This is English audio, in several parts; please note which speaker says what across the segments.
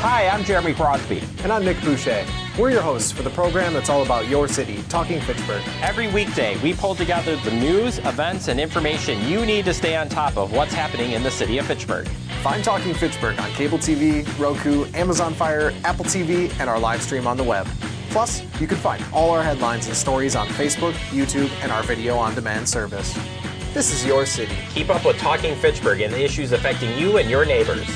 Speaker 1: Hi, I'm Jeremy Crosby.
Speaker 2: And I'm Nick Boucher. We're your hosts for the program that's all about your city, Talking Fitchburg.
Speaker 1: Every weekday, we pull together the news, events, and information you need to stay on top of what's happening in the city of Fitchburg.
Speaker 2: Find Talking Fitchburg on cable TV, Roku, Amazon Fire, Apple TV, and our live stream on the web. Plus, you can find all our headlines and stories on Facebook, YouTube, and our video on demand service. This is your city.
Speaker 1: Keep up with Talking Fitchburg and the issues affecting you and your neighbors.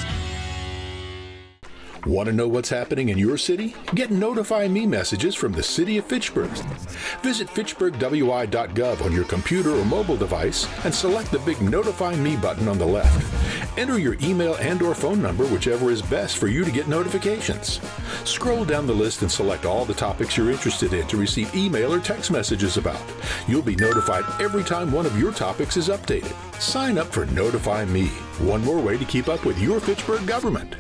Speaker 3: Want to know what's happening in your city? Get Notify Me messages from the City of Fitchburg. Visit fitchburgwi.gov on your computer or mobile device and select the big Notify Me button on the left. Enter your email and/or phone number, whichever is best for you to get notifications. Scroll down the list and select all the topics you're interested in to receive email or text messages about. You'll be notified every time one of your topics is updated. Sign up for Notify Me. One more way to keep up with your Fitchburg government.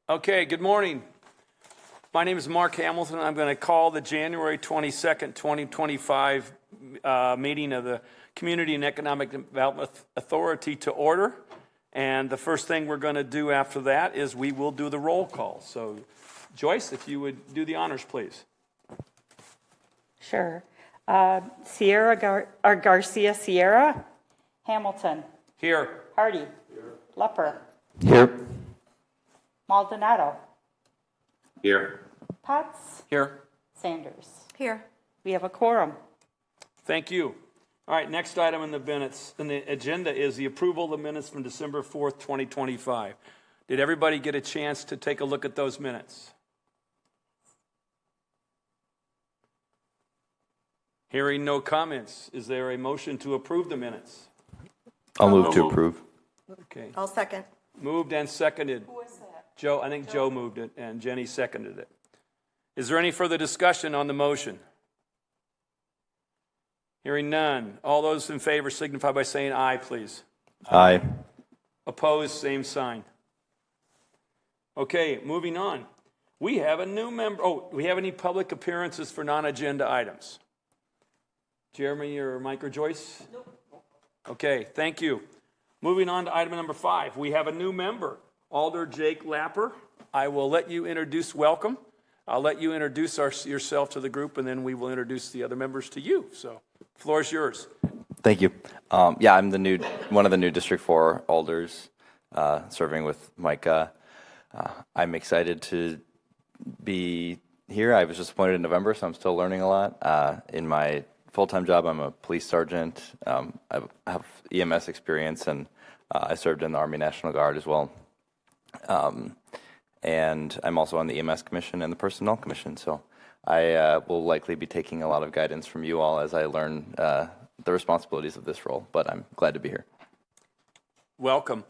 Speaker 4: Okay, good morning. My name is Mark Hamilton. I'm going to call the January 22nd, 2025 meeting of the Community and Economic Development Authority to order. And the first thing we're going to do after that is we will do the roll call. So, Joyce, if you would do the honors, please.
Speaker 5: Sure. Garcia Sierra. Hamilton.
Speaker 4: Here.
Speaker 5: Hardy. Here. Lepper.
Speaker 6: Here.
Speaker 5: Maldonado.
Speaker 6: Here.
Speaker 5: Potts.
Speaker 4: Here.
Speaker 5: Sanders.
Speaker 7: Here.
Speaker 5: We have a quorum.
Speaker 4: Thank you. All right, next item in the minutes in the agenda is the approval of the minutes from December 4th, 2025. Did everybody get a chance to take a look at those minutes? Hearing no comments, is there a motion to approve the minutes?
Speaker 6: I'll move to approve.
Speaker 4: Okay.
Speaker 7: I'll second.
Speaker 4: Moved and seconded.
Speaker 5: Who is that?
Speaker 4: Joe, I think Joe moved it and Jenny seconded it. Is there any further discussion on the motion? Hearing none. All those in favor signify by saying aye, please.
Speaker 6: Aye.
Speaker 4: Opposed, same sign. Okay, moving on. We have a new member. Oh, do we have any public appearances for non-agenda items? Jeremy or Mike or Joyce? Nope. Okay, thank you. Moving on to item number 5. We have a new member, Alder Jake Lapper. I will let you introduce, welcome. I'll let you introduce yourself to the group, and then we will introduce the other members to you. So, floor is yours.
Speaker 6: Thank you. I'm one of the new District 4 alders, serving with Micah. I'm excited to be here. I was just appointed in November, so I'm still learning a lot. In my full-time job, I'm a police sergeant. I have EMS experience, and I served in the Army National Guard as well. And I'm also on the EMS Commission and the Personnel Commission, so I will likely be taking a lot of guidance from you all as I learn the responsibilities of this role, but I'm glad to be here.
Speaker 4: Welcome.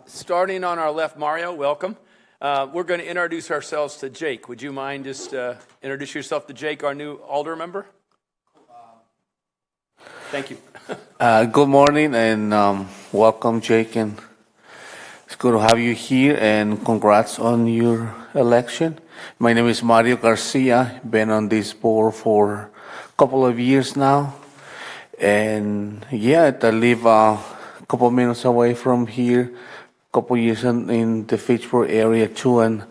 Speaker 4: Starting on our left, Mario, welcome. We're going to introduce ourselves to Jake. Would you mind just introduce yourself to Jake, our new alder member? Thank you.
Speaker 8: Good morning and welcome, Jake. And it's good to have you here and congrats on your election. My name is Mario Garcia. Been on this board for a couple of years now. And yeah, I live a couple of minutes away from here, a couple of years in the Fitchburg area too. And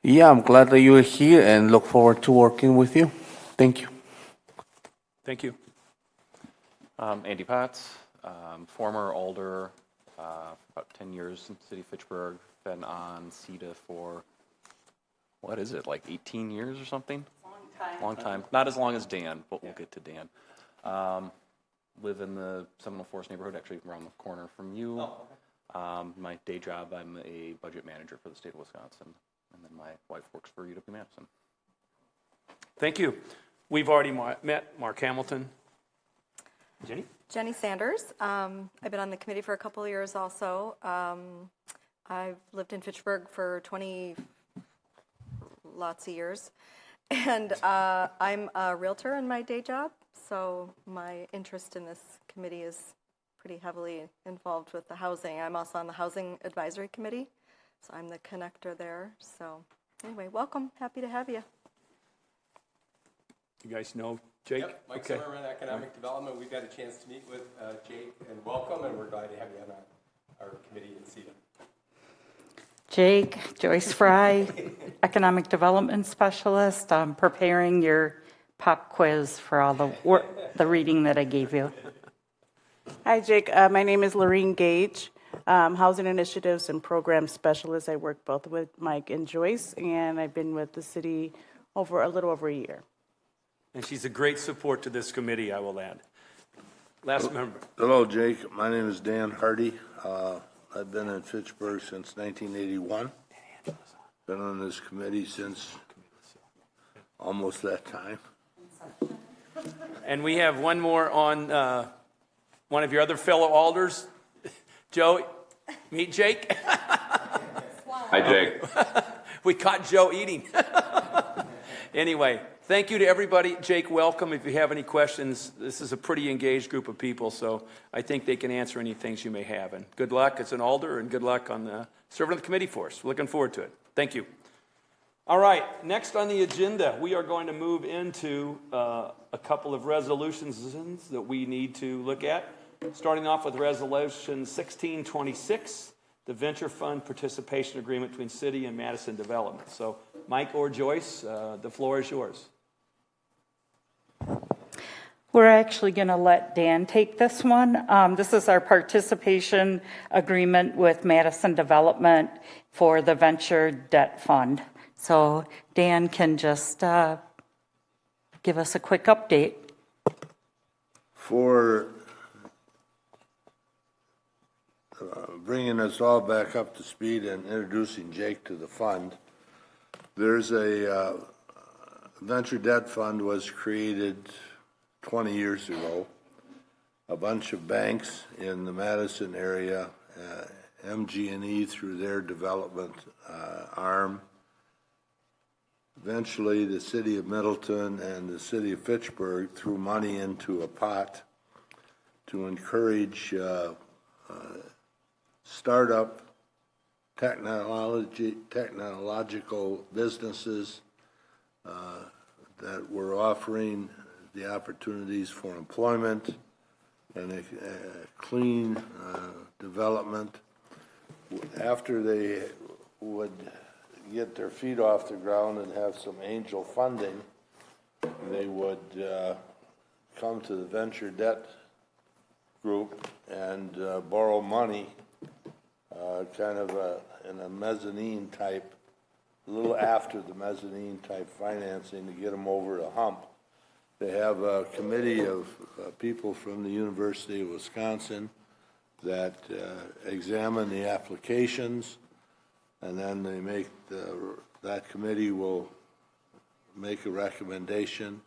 Speaker 8: yeah, I'm glad that you're here and look forward to working with you. Thank you.
Speaker 4: Thank you.
Speaker 9: Andy Potts, former alder, about 10 years in the city of Fitchburg. Been on CETA for, what is it, like 18 years or something? Long time. Not as long as Dan, but we'll get to Dan. Live in the Seminole Forest neighborhood, actually around the corner from you. My day job, I'm a budget manager for the state of Wisconsin. And then my wife works for UW-Madison.
Speaker 4: Thank you. We've already met Mark Hamilton. Jenny?
Speaker 7: Jenny Sanders. I've been on the committee for a couple of years also. I've lived in Fitchburg for lots of years. And I'm a realtor in my day job, so my interest in this committee is pretty heavily involved with the housing. I'm also on the Housing Advisory Committee, so I'm the connector there. So anyway, welcome. Happy to have you.
Speaker 4: You guys know Jake?
Speaker 10: Yep, Mike Zimmerman, Economic Development. We've had a chance to meet with Jake, and welcome, and we're glad to have you on our committee in CETA.
Speaker 5: Jake, Joyce Fry, Economic Development Specialist. I'm preparing your pop quiz for all the reading that I gave you.
Speaker 11: Hi, Jake. My name is Lorene Gage, Housing Initiatives and Program Specialist. I work both with Mike and Joyce, and I've been with the city a little over a year.
Speaker 4: And she's a great support to this committee, I will add. Last member.
Speaker 12: Hello, Jake. My name is Dan Hardy. I've been in Fitchburg since 1981. Been on this committee since almost that time.
Speaker 4: And we have one more on one of your other fellow alders. Joe, meet Jake.
Speaker 13: Hi, Jake.
Speaker 4: We caught Joe eating. Anyway, thank you to everybody. Jake, welcome. If you have any questions, this is a pretty engaged group of people, so I think they can answer any things you may have. And good luck as an alder, and good luck on serving on the committee for us. We're looking forward to it. Thank you. All right, next on the agenda, we are going to move into a couple of resolutions that we need to look at. Starting off with Resolution 1626, the Venture Fund Participation Agreement between City and Madison Development. So, Mike or Joyce, the floor is yours.
Speaker 5: We're actually going to let Dan take this one. This is our participation agreement with Madison Development for the Venture Debt Fund. So Dan can just give us a quick update.
Speaker 12: For bringing us all back up to speed and introducing Jake to the fund, there's a venture debt fund was created 20 years ago. A bunch of banks in the Madison area, MG&E through their development arm, eventually the city of Middleton and the city of Fitchburg threw money into a pot to encourage startup technological businesses that were offering the opportunities for employment and a clean development. After they would get their feet off the ground and have some angel funding, they would come to the venture debt group and borrow money kind of in a mezzanine type, a little after the mezzanine type financing to get them over the hump. They have a committee of people from the University of Wisconsin that examine the applications, and then they make that committee will make a recommendation.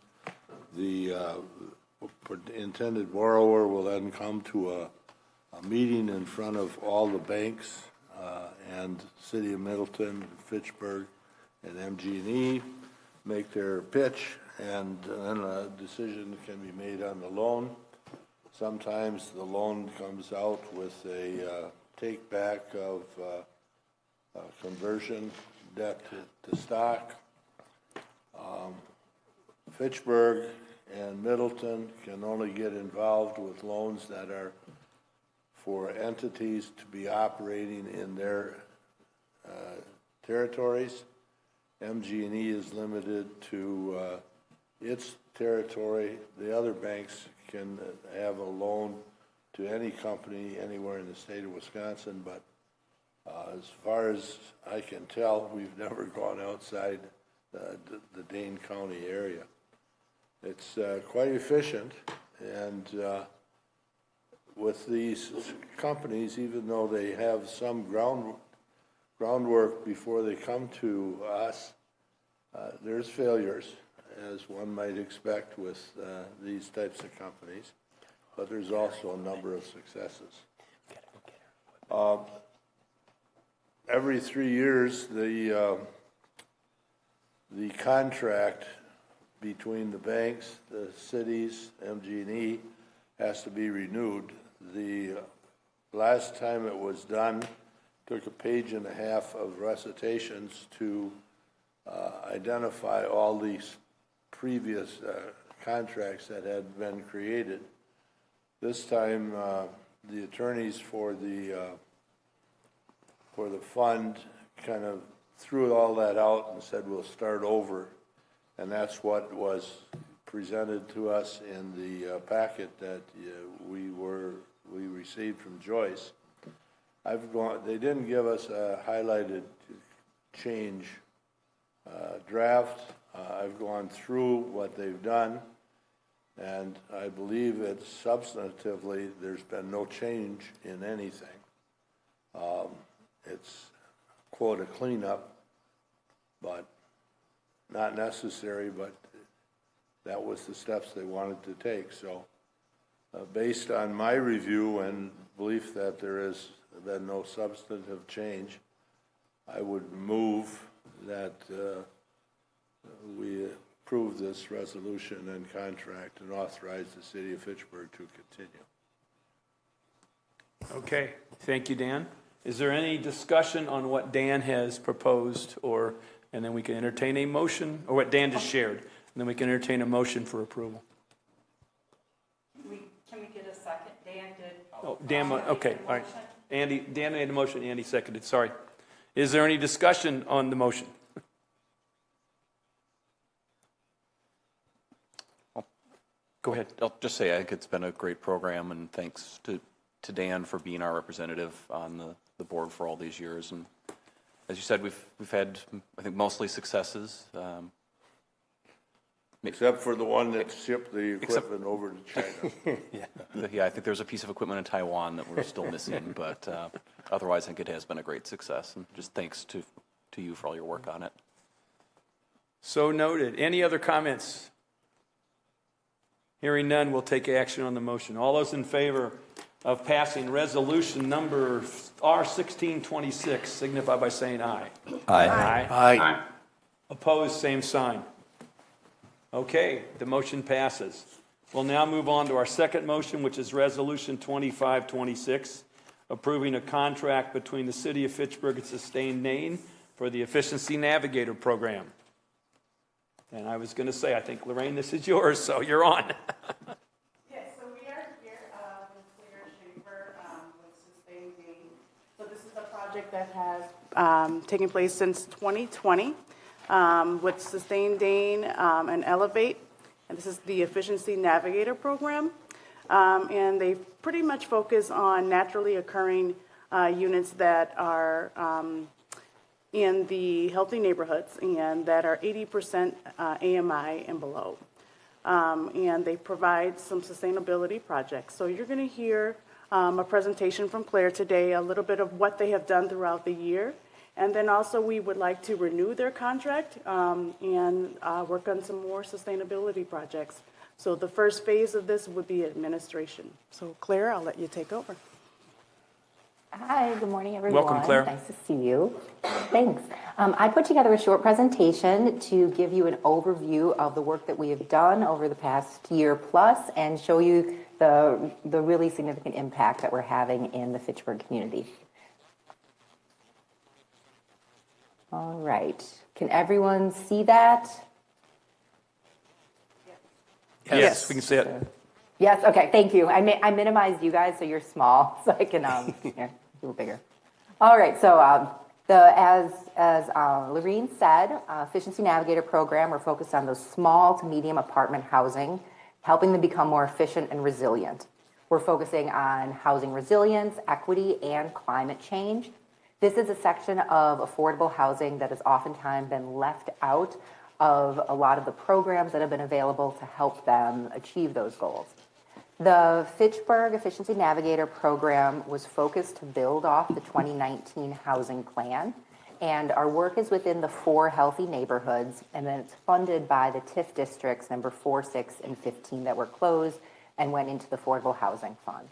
Speaker 12: The intended borrower will then come to a meeting in front of all the banks and City of Middleton, Fitchburg, and MG&E, make their pitch, and then a decision can be made on the loan. Sometimes the loan comes out with a take back of conversion debt to stock. Fitchburg and Middleton can only get involved with loans that are for entities to be operating in their territories. MG&E is limited to its territory. The other banks can have a loan to any company anywhere in the state of Wisconsin, but as far as I can tell, we've never gone outside the Dane County area. It's quite efficient, and with these companies, even though they have some groundwork before they come to us, there's failures, as one might expect with these types of companies. but there's also a number of successes. Every 3 years, the contract between the banks, the cities, MG&E, has to be renewed. The last time it was done, took a page and a half of recitations to identify all these previous contracts that had been created. This time, the attorneys for the fund kind of threw all that out and said we'll start over, and that's what was presented to us in the packet that we received from Joyce. They didn't give us a highlighted change draft. I've gone through what they've done, and I believe that substantively there's been no change in anything. It's, quote, a cleanup, but not necessary, but that was the steps they wanted to take. So based on my review and belief that there has been no substantive change, I would move that we approve this resolution and contract and authorize the city of Fitchburg to continue.
Speaker 4: Okay, thank you, Dan. Is there any discussion on what Dan has proposed, and then we can entertain a motion, or what Dan just shared, and then we can entertain a motion for approval?
Speaker 5: Can we get a second? Dan did.
Speaker 4: Oh, Dan, okay, all right. Dan made a motion, Andy seconded, sorry. Is there any discussion on the motion? Go ahead.
Speaker 9: I'll just say I think it's been a great program, and thanks to Dan for being our representative on the board for all these years. And as you said, we've had, I think, mostly successes.
Speaker 12: Except for the one that shipped the equipment over to China.
Speaker 9: Yeah, I think there's a piece of equipment in Taiwan that we're still missing, but otherwise I think it has been a great success. And just thanks to you for all your work on it.
Speaker 4: So noted. Any other comments? Hearing none, we'll take action on the motion. All those in favor of passing resolution number R1626 signify by saying aye.
Speaker 6: Aye.
Speaker 4: Aye. Opposed, same sign. Okay, the motion passes. We'll now move on to our second motion, which is resolution 2526, approving a contract between the city of Fitchburg and Sustained Maine for the Efficiency Navigator program. And I was going to say, I think, Lorraine, this is yours, so you're on.
Speaker 11: Yes, so we are here with Claire Schaefer with Sustained Maine. So this is a project that has taken place since 2020 with Sustained Maine and Elevate. And this is the Efficiency Navigator program. And they pretty much focus on naturally occurring units that are in the healthy neighborhoods and that are 80% AMI and below. And they provide some sustainability projects. So you're going to hear a presentation from Claire today, a little bit of what they have done throughout the year. And then also we would like to renew their contract and work on some more sustainability projects. So the first phase of this would be administration. So Claire, I'll let you take over.
Speaker 14: Hi, good morning, everyone.
Speaker 4: Welcome, Claire.
Speaker 14: Nice to see you. Thanks. I put together a short presentation to give you an overview of the work that we have done over the past year plus and show you the really significant impact that we're having in the Fitchburg community. All right. Can everyone see that?
Speaker 4: Yes, we can see it.
Speaker 14: Yes, okay, thank you. I minimized you guys so you're small, so I can here, do it bigger. All right, so as Lorene said, Efficiency Navigator program, we're focused on those small to medium apartment housing, helping them become more efficient and resilient. We're focusing on housing resilience, equity, and climate change. This is a section of affordable housing that has oftentimes been left out of a lot of the programs that have been available to help them achieve those goals. The Fitchburg Efficiency Navigator program was focused to build off the 2019 housing plan, and our work is within the 4 healthy neighborhoods, and then it's funded by the TIF districts number 4, 6, and 15 that were closed and went into the Affordable Housing Fund.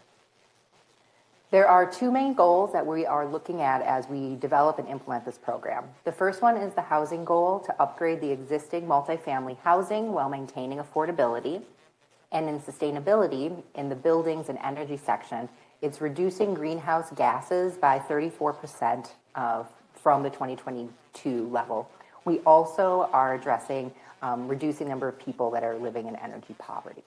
Speaker 14: There are two main goals that we are looking at as we develop and implement this program. The first one is the housing goal to upgrade the existing multifamily housing while maintaining affordability. And in sustainability, in the buildings and energy section, it's reducing greenhouse gases by 34% from the 2022 level. We also are addressing reducing the number of people that are living in energy poverty.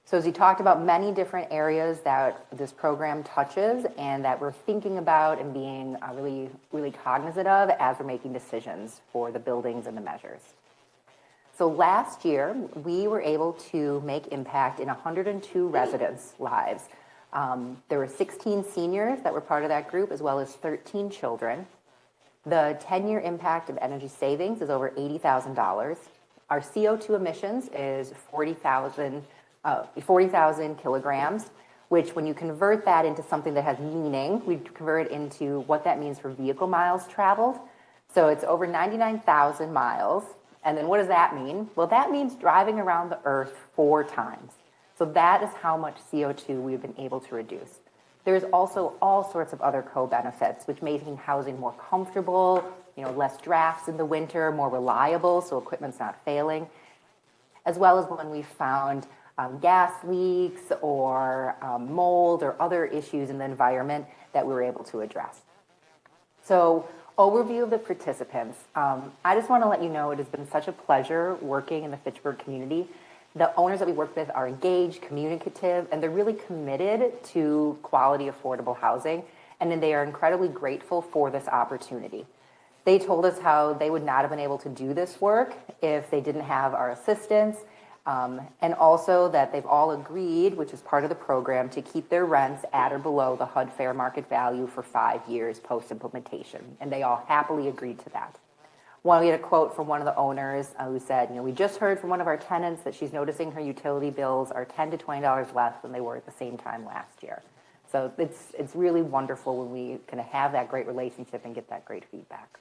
Speaker 14: So as we talked about many different areas that this program touches and that we're thinking about and being really, really cognizant of as we're making decisions for the buildings and the measures. So last year, we were able to make impact in 102 residents' lives. There were 16 seniors that were part of that group, as well as 13 children. The 10-year impact of energy savings is over $80,000. Our CO2 emissions is 40,000 kilograms, which when you convert that into something that has meaning, we convert it into what that means for vehicle miles traveled. So it's over 99,000 miles. And then what does that mean? Well, that means driving around the earth 4 times. So that is how much CO2 we've been able to reduce. There's also all sorts of other co-benefits, which making housing more comfortable, less drafts in the winter, more reliable, so equipment's not failing, as well as when we found gas leaks or mold or other issues in the environment that we were able to address. So overview of the participants. I just want to let you know it has been such a pleasure working in the Fitchburg community. The owners that we work with are engaged, communicative, and they're really committed to quality, affordable housing, and then they are incredibly grateful for this opportunity. They told us how they would not have been able to do this work if they didn't have our assistance, and also that they've all agreed, which is part of the program, to keep their rents at or below the HUD fair market value for 5 years post-implementation, and they all happily agreed to that. We had a quote from one of the owners who said, we just heard from one of our tenants that she's noticing her utility bills are $10 to $20 less than they were at the same time last year. So it's really wonderful when we kind of have that great relationship and get that great feedback.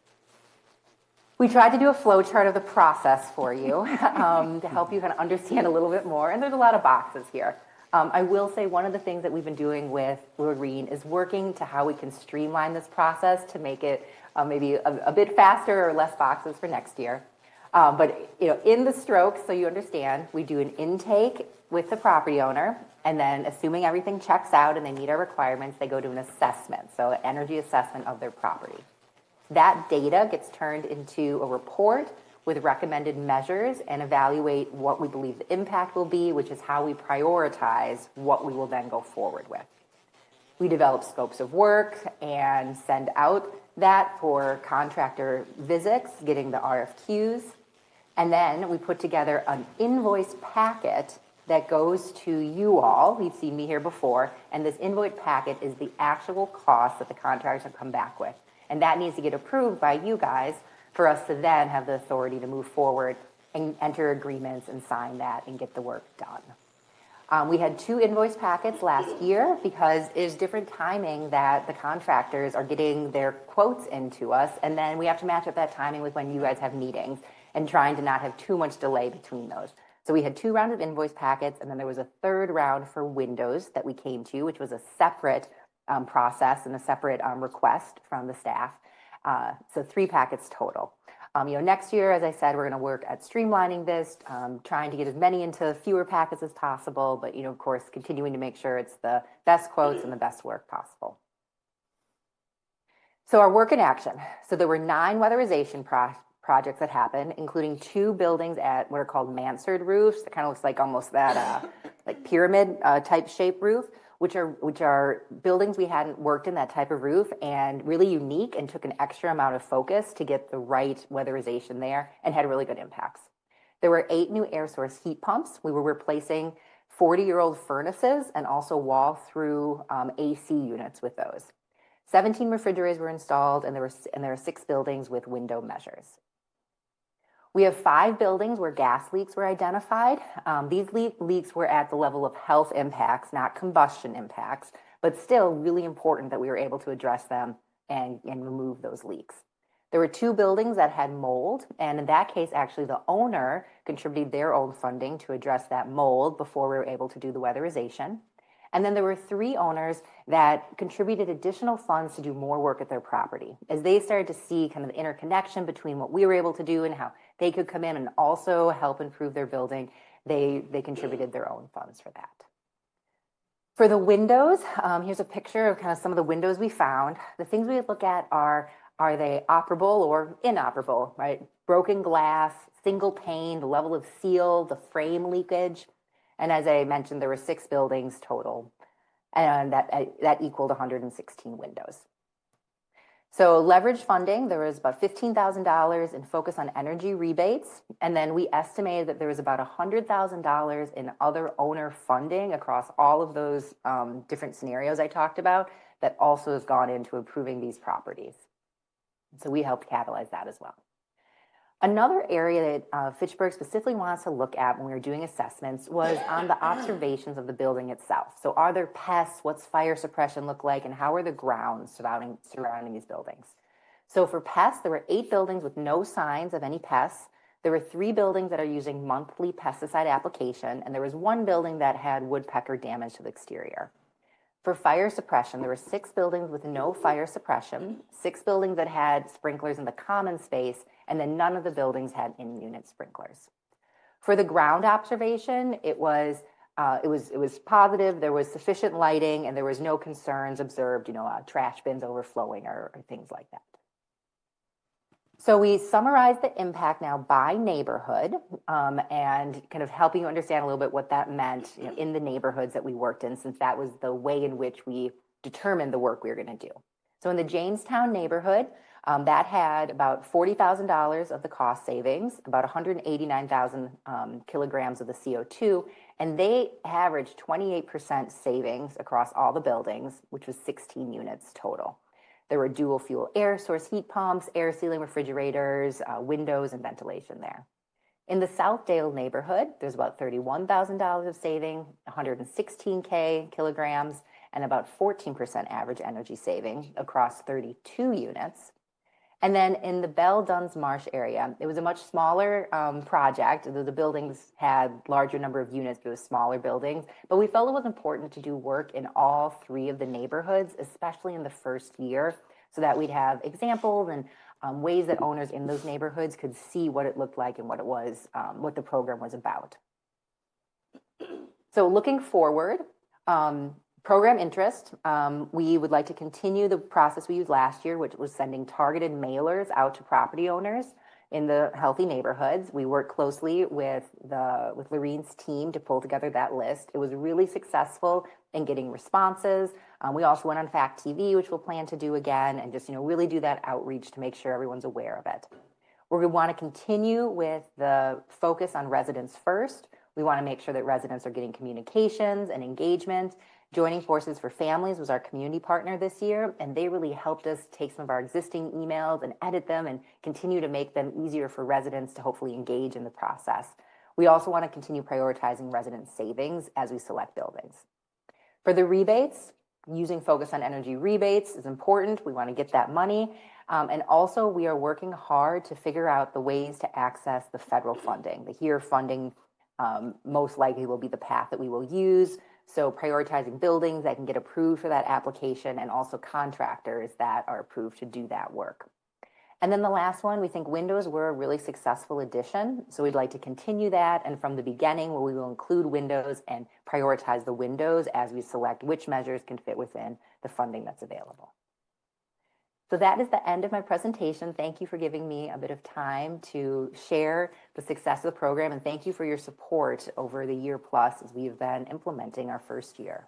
Speaker 14: We tried to do a flow chart of the process for you to help you kind of understand a little bit more, and there's a lot of boxes here. I will say one of the things that we've been doing with Lorene is working to how we can streamline this process to make it maybe a bit faster or less boxes for next year. But in the strokes, so you understand, we do an intake with the property owner, and then assuming everything checks out and they meet our requirements, they go to an assessment, so an energy assessment of their property. That data gets turned into a report with recommended measures and evaluate what we believe the impact will be, which is how we prioritize what we will then go forward with. We develop scopes of work and send out that for contractor visits, getting the RFQs. And then we put together an invoice packet that goes to you all. You've seen me here before. And this invoice packet is the actual cost that the contractors have come back with. And that needs to get approved by you guys for us to then have the authority to move forward and enter agreements and sign that and get the work done. We had 2 invoice packets last year because it's different timing that the contractors are getting their quotes into us, and then we have to match up that timing with when you guys have meetings and trying to not have too much delay between those. So we had 2 rounds of invoice packets, and then there was a 3rd round for windows that we came to, which was a separate process and a separate request from the staff. So 3 packets total. Next year, as I said, we're going to work at streamlining this, trying to get as many into fewer packets as possible, but, of course, continuing to make sure it's the best quotes and the best work possible. So our work in action. So there were 9 weatherization projects that happened, including 2 buildings at what are called mansard roofs. It kind of looks like almost that like pyramid type shape roof, which are buildings we hadn't worked in that type of roof and really unique and took an extra amount of focus to get the right weatherization there and had really good impacts. There were 8 new air source heat pumps. We were replacing 40-year-old furnaces and also wall-through AC units with those. 17 refrigerators were installed, and there are 6 buildings with window measures. We have 5 buildings where gas leaks were identified. These leaks were at the level of health impacts, not combustion impacts, but still really important that we were able to address them and remove those leaks. There were 2 buildings that had mold, and in that case, actually, the owner contributed their own funding to address that mold before we were able to do the weatherization. And then there were 3 owners that contributed additional funds to do more work at their property. As they started to see kind of the interconnection between what we were able to do and how they could come in and also help improve their building, they contributed their own funds for that. For the windows, here's a picture of kind of some of the windows we found. The things we look at are they operable or inoperable, right? Broken glass, single pane, the level of seal, the frame leakage. And as I mentioned, there were 6 buildings total, and that equaled 116 windows. So leverage funding, there was about $15,000 in focus on energy rebates, and then we estimated that there was about $100,000 in other owner funding across all of those different scenarios I talked about that also has gone into improving these properties. So we helped catalyze that as well. Another area that Fitchburg specifically wants to look at when we were doing assessments was on the observations of the building itself. So are there pests? What's fire suppression look like? And how are the grounds surrounding these buildings? So for pests, there were 8 buildings with no signs of any pests. There were 3 buildings that are using monthly pesticide application, and there was 1 building that had woodpecker damage to the exterior. For fire suppression, there were 6 buildings with no fire suppression, 6 buildings that had sprinklers in the common space, and then none of the buildings had in-unit sprinklers. For the ground observation, it was positive. There was sufficient lighting, and there was no concerns observed, trash bins overflowing or things like that. So we summarized the impact now by neighborhood, and kind of helping you understand a little bit what that meant in the neighborhoods that we worked in, since that was the way in which we determined the work we were going to do. So in the Jamestown neighborhood, that had about $40,000 of the cost savings, about 189,000 kilograms of the CO2, and they averaged 28% savings across all the buildings, which was 16 units total. There were dual fuel air source heat pumps, air sealing refrigerators, windows, and ventilation there. In the Southdale neighborhood, there's about $31,000 of saving, 116K kilograms, and about 14% average energy saving across 32 units. And then in the Bell Duns Marsh area, it was a much smaller project. The buildings had larger number of units, but it was smaller buildings. But we felt it was important to do work in all 3 of the neighborhoods, especially in the first year, so that we'd have examples and ways that owners in those neighborhoods could see what it looked like and what it was, what the program was about. So looking forward, program interest, we would like to continue the process we used last year, which was sending targeted mailers out to property owners in the healthy neighborhoods. We worked closely with Loreen's team to pull together that list. It was really successful in getting responses. We also went on FACTv, which we'll plan to do again, and just really do that outreach to make sure everyone's aware of it. We're going to want to continue with the focus on residents first. We want to make sure that residents are getting communications and engagement. Joining Forces for Families was our community partner this year, and they really helped us take some of our existing emails and edit them and continue to make them easier for residents to hopefully engage in the process. We also want to continue prioritizing resident savings as we select buildings. For the rebates, using focus on energy rebates is important. We want to get that money. And also, we are working hard to figure out the ways to access the federal funding. The HERE funding most likely will be the path that we will use. So prioritizing buildings that can get approved for that application, and also contractors that are approved to do that work. And then the last one, we think windows were a really successful addition. So we'd like to continue that. And from the beginning, where we will include windows and prioritize the windows as we select which measures can fit within the funding that's available. So that is the end of my presentation. Thank you for giving me a bit of time to share the success of the program, and thank you for your support over the year plus as we've been implementing our first year.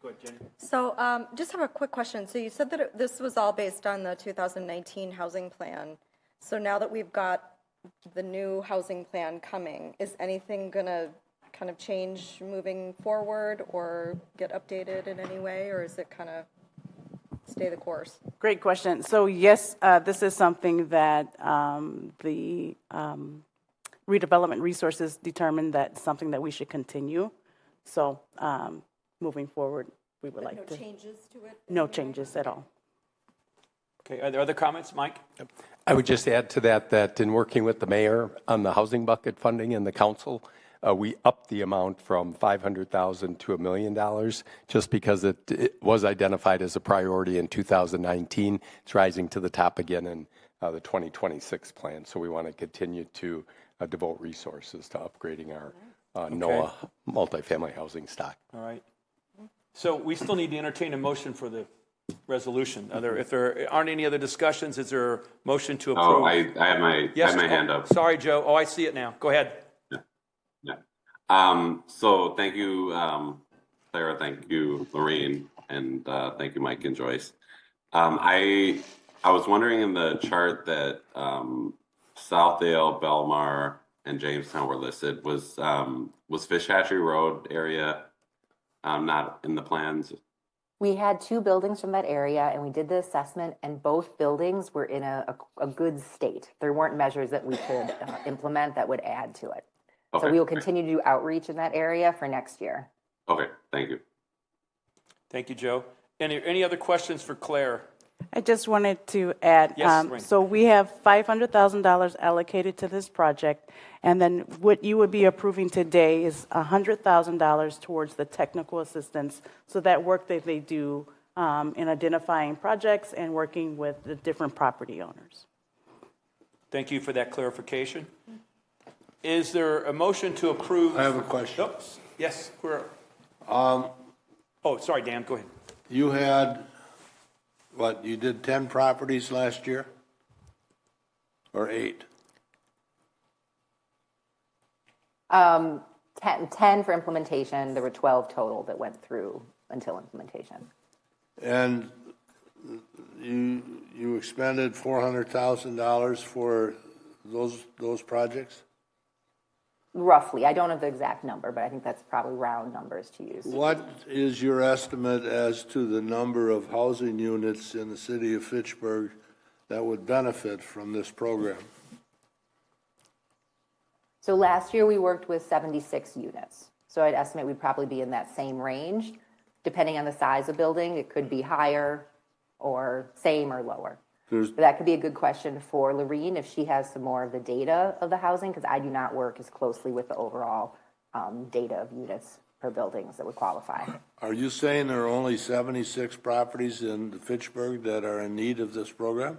Speaker 7: Go ahead, Jenny. So just have a quick question. So you said that this was all based on the 2019 housing plan. So now that we've got the new housing plan coming, is anything going to kind of change moving forward or get updated in any way, or is it kind of stay the course?
Speaker 11: Great question. So yes, this is something that the redevelopment resources determined that's something that we should continue. So moving forward, we would like to.
Speaker 7: No changes to it?
Speaker 11: No changes at all.
Speaker 4: Okay, are there other comments, Mike?
Speaker 10: I would just add to that, that in working with the mayor on the housing bucket funding and the council, we upped the amount from $500,000 to $1 million just because it was identified as a priority in 2019. It's rising to the top again in the 2026 plan. So we want to continue to devote resources to upgrading our NOAA multifamily housing stock.
Speaker 4: All right. So we still need to entertain a motion for the resolution. If there aren't any other discussions, is there a motion to approve?
Speaker 13: Oh, I have my,
Speaker 4: yes,
Speaker 13: I have my hand up.
Speaker 4: Sorry, Joe. Oh, I see it now. Go ahead.
Speaker 13: So thank you, Clara, thank you, Lorraine, and thank you, Mike and Joyce. I was wondering in the chart that Southdale, Belmar, and Jamestown were listed. Was Fish Hatchery Road area not in the plans?
Speaker 14: We had 2 buildings from that area, and we did the assessment, and both buildings were in a good state. There weren't measures that we could implement that would add to it.
Speaker 13: Okay,
Speaker 14: so we will continue to do outreach in that area for next year.
Speaker 13: Okay, thank you.
Speaker 4: Thank you, Joe. Any other questions for Claire?
Speaker 11: I just wanted to add,
Speaker 4: Yes,
Speaker 11: so we have $500,000 allocated to this project, and then what you would be approving today is $100,000 towards the technical assistance, so that work that they do in identifying projects and working with the different property owners.
Speaker 4: Thank you for that clarification. Is there a motion to approve?
Speaker 12: I have a question.
Speaker 4: Oops. Yes, sorry, Dan, go ahead.
Speaker 12: You had, you did 10 properties last year? Or 8?
Speaker 14: 10 for implementation. There were 12 total that went through until implementation.
Speaker 12: And you expended $400,000 for those projects?
Speaker 14: Roughly. I don't have the exact number, but I think that's probably round numbers to use.
Speaker 12: What is your estimate as to the number of housing units in the city of Fitchburg that would benefit from this program?
Speaker 14: So last year we worked with 76 units. So I'd estimate we'd probably be in that same range. Depending on the size of building, it could be higher or same or lower. But that could be a good question for Lorene if she has some more of the data of the housing, because I do not work as closely with the overall data of units per buildings that would qualify.
Speaker 12: Are you saying there are only 76 properties in Fitchburg that are in need of this program?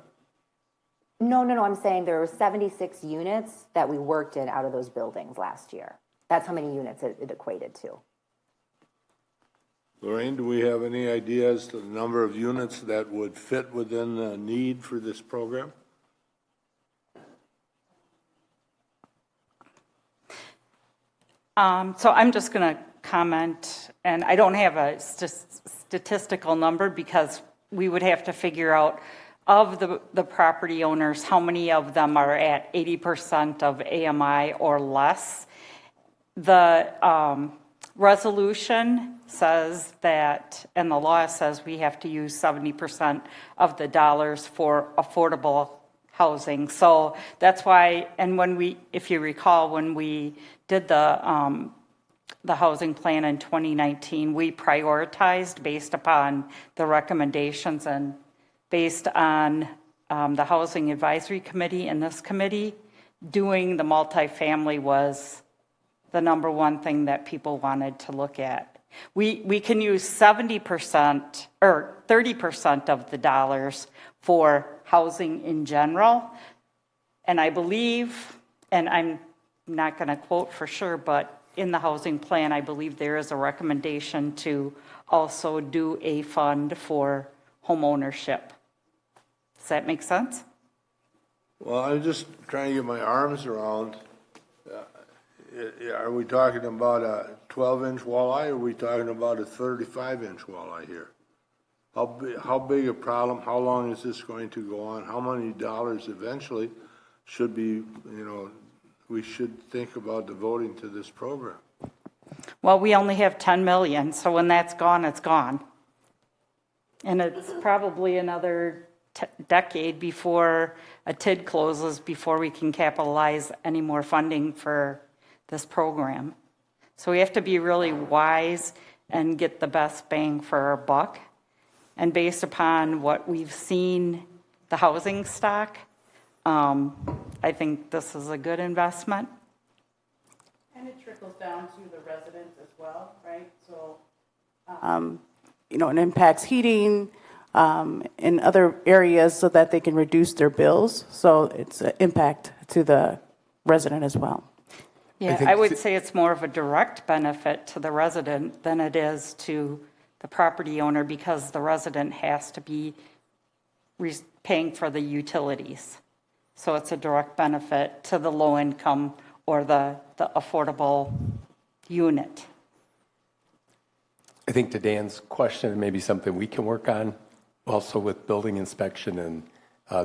Speaker 14: No. I'm saying there were 76 units that we worked in out of those buildings last year. That's how many units it equated to.
Speaker 12: Lorraine, do we have any idea as to the number of units that would fit within the need for this program?
Speaker 5: So I'm just going to comment, and I don't have a statistical number because we would have to figure out of the property owners, how many of them are at 80% of AMI or less. The resolution says that, and the law says we have to use 70% of the dollars for affordable housing. So that's why, and if you recall, when we did the housing plan in 2019, we prioritized based upon the recommendations and based on the Housing Advisory Committee and this committee, doing the multifamily was the number one thing that people wanted to look at. We can use 70% or 30% of the dollars for housing in general. And I believe, and I'm not going to quote for sure, but in the housing plan, I believe there is a recommendation to also do a fund for home ownership. Does that make sense?
Speaker 12: Well, I'm just trying to get my arms around. Are we talking about a 12-inch walleye, or are we talking about a 35-inch walleye here? How big a problem? How long is this going to go on? How many dollars eventually should be, we should think about devoting to this program?
Speaker 5: Well, we only have 10 million, so when that's gone, it's gone. And it's probably another decade before a TID closes before we can capitalize any more funding for this program. So we have to be really wise and get the best bang for our buck. And based upon what we've seen the housing stock. I think this is a good investment.
Speaker 11: And it trickles down to the residents as well, right? So, it impacts heating in other areas so that they can reduce their bills. So it's an impact to the resident as well.
Speaker 5: Yeah, I would say it's more of a direct benefit to the resident than it is to the property owner, because the resident has to be paying for the utilities. So it's a direct benefit to the low income or the affordable unit.
Speaker 10: I think to Dan's question, and maybe something we can work on also with building inspection and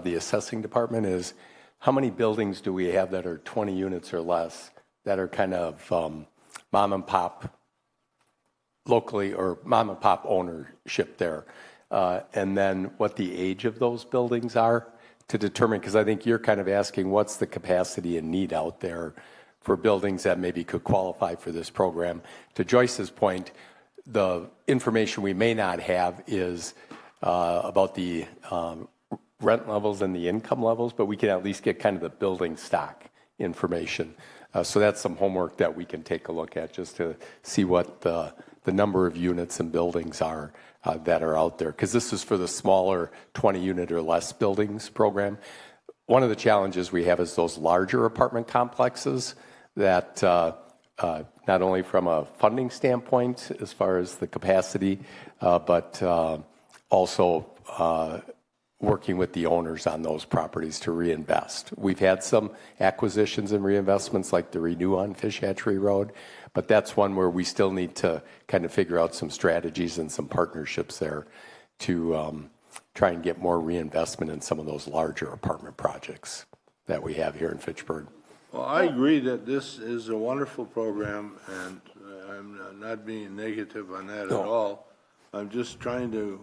Speaker 10: the assessing department, is how many buildings do we have that are 20 units or less that are kind of mom and pop locally, or mom and pop ownership there? And then what the age of those buildings are to determine, because I think you're kind of asking what's the capacity and need out there for buildings that maybe could qualify for this program. To Joyce's point, the information we may not have is about the rent levels and the income levels, but we can at least get kind of the building stock information. So that's some homework that we can take a look at, just to see what the number of units and buildings are that are out there. Because this is for the smaller 20 unit or less buildings program. One of the challenges we have is those larger apartment complexes that not only from a funding standpoint as far as the capacity, but also working with the owners on those properties to reinvest. We've had some acquisitions and reinvestments like the Renew on Fish Hatchery Road, but that's one where we still need to kind of figure out some strategies and some partnerships there to try and get more reinvestment in some of those larger apartment projects that we have here in Fitchburg.
Speaker 12: Well, I agree that this is a wonderful program, and I'm not being negative on that at all. I'm just trying to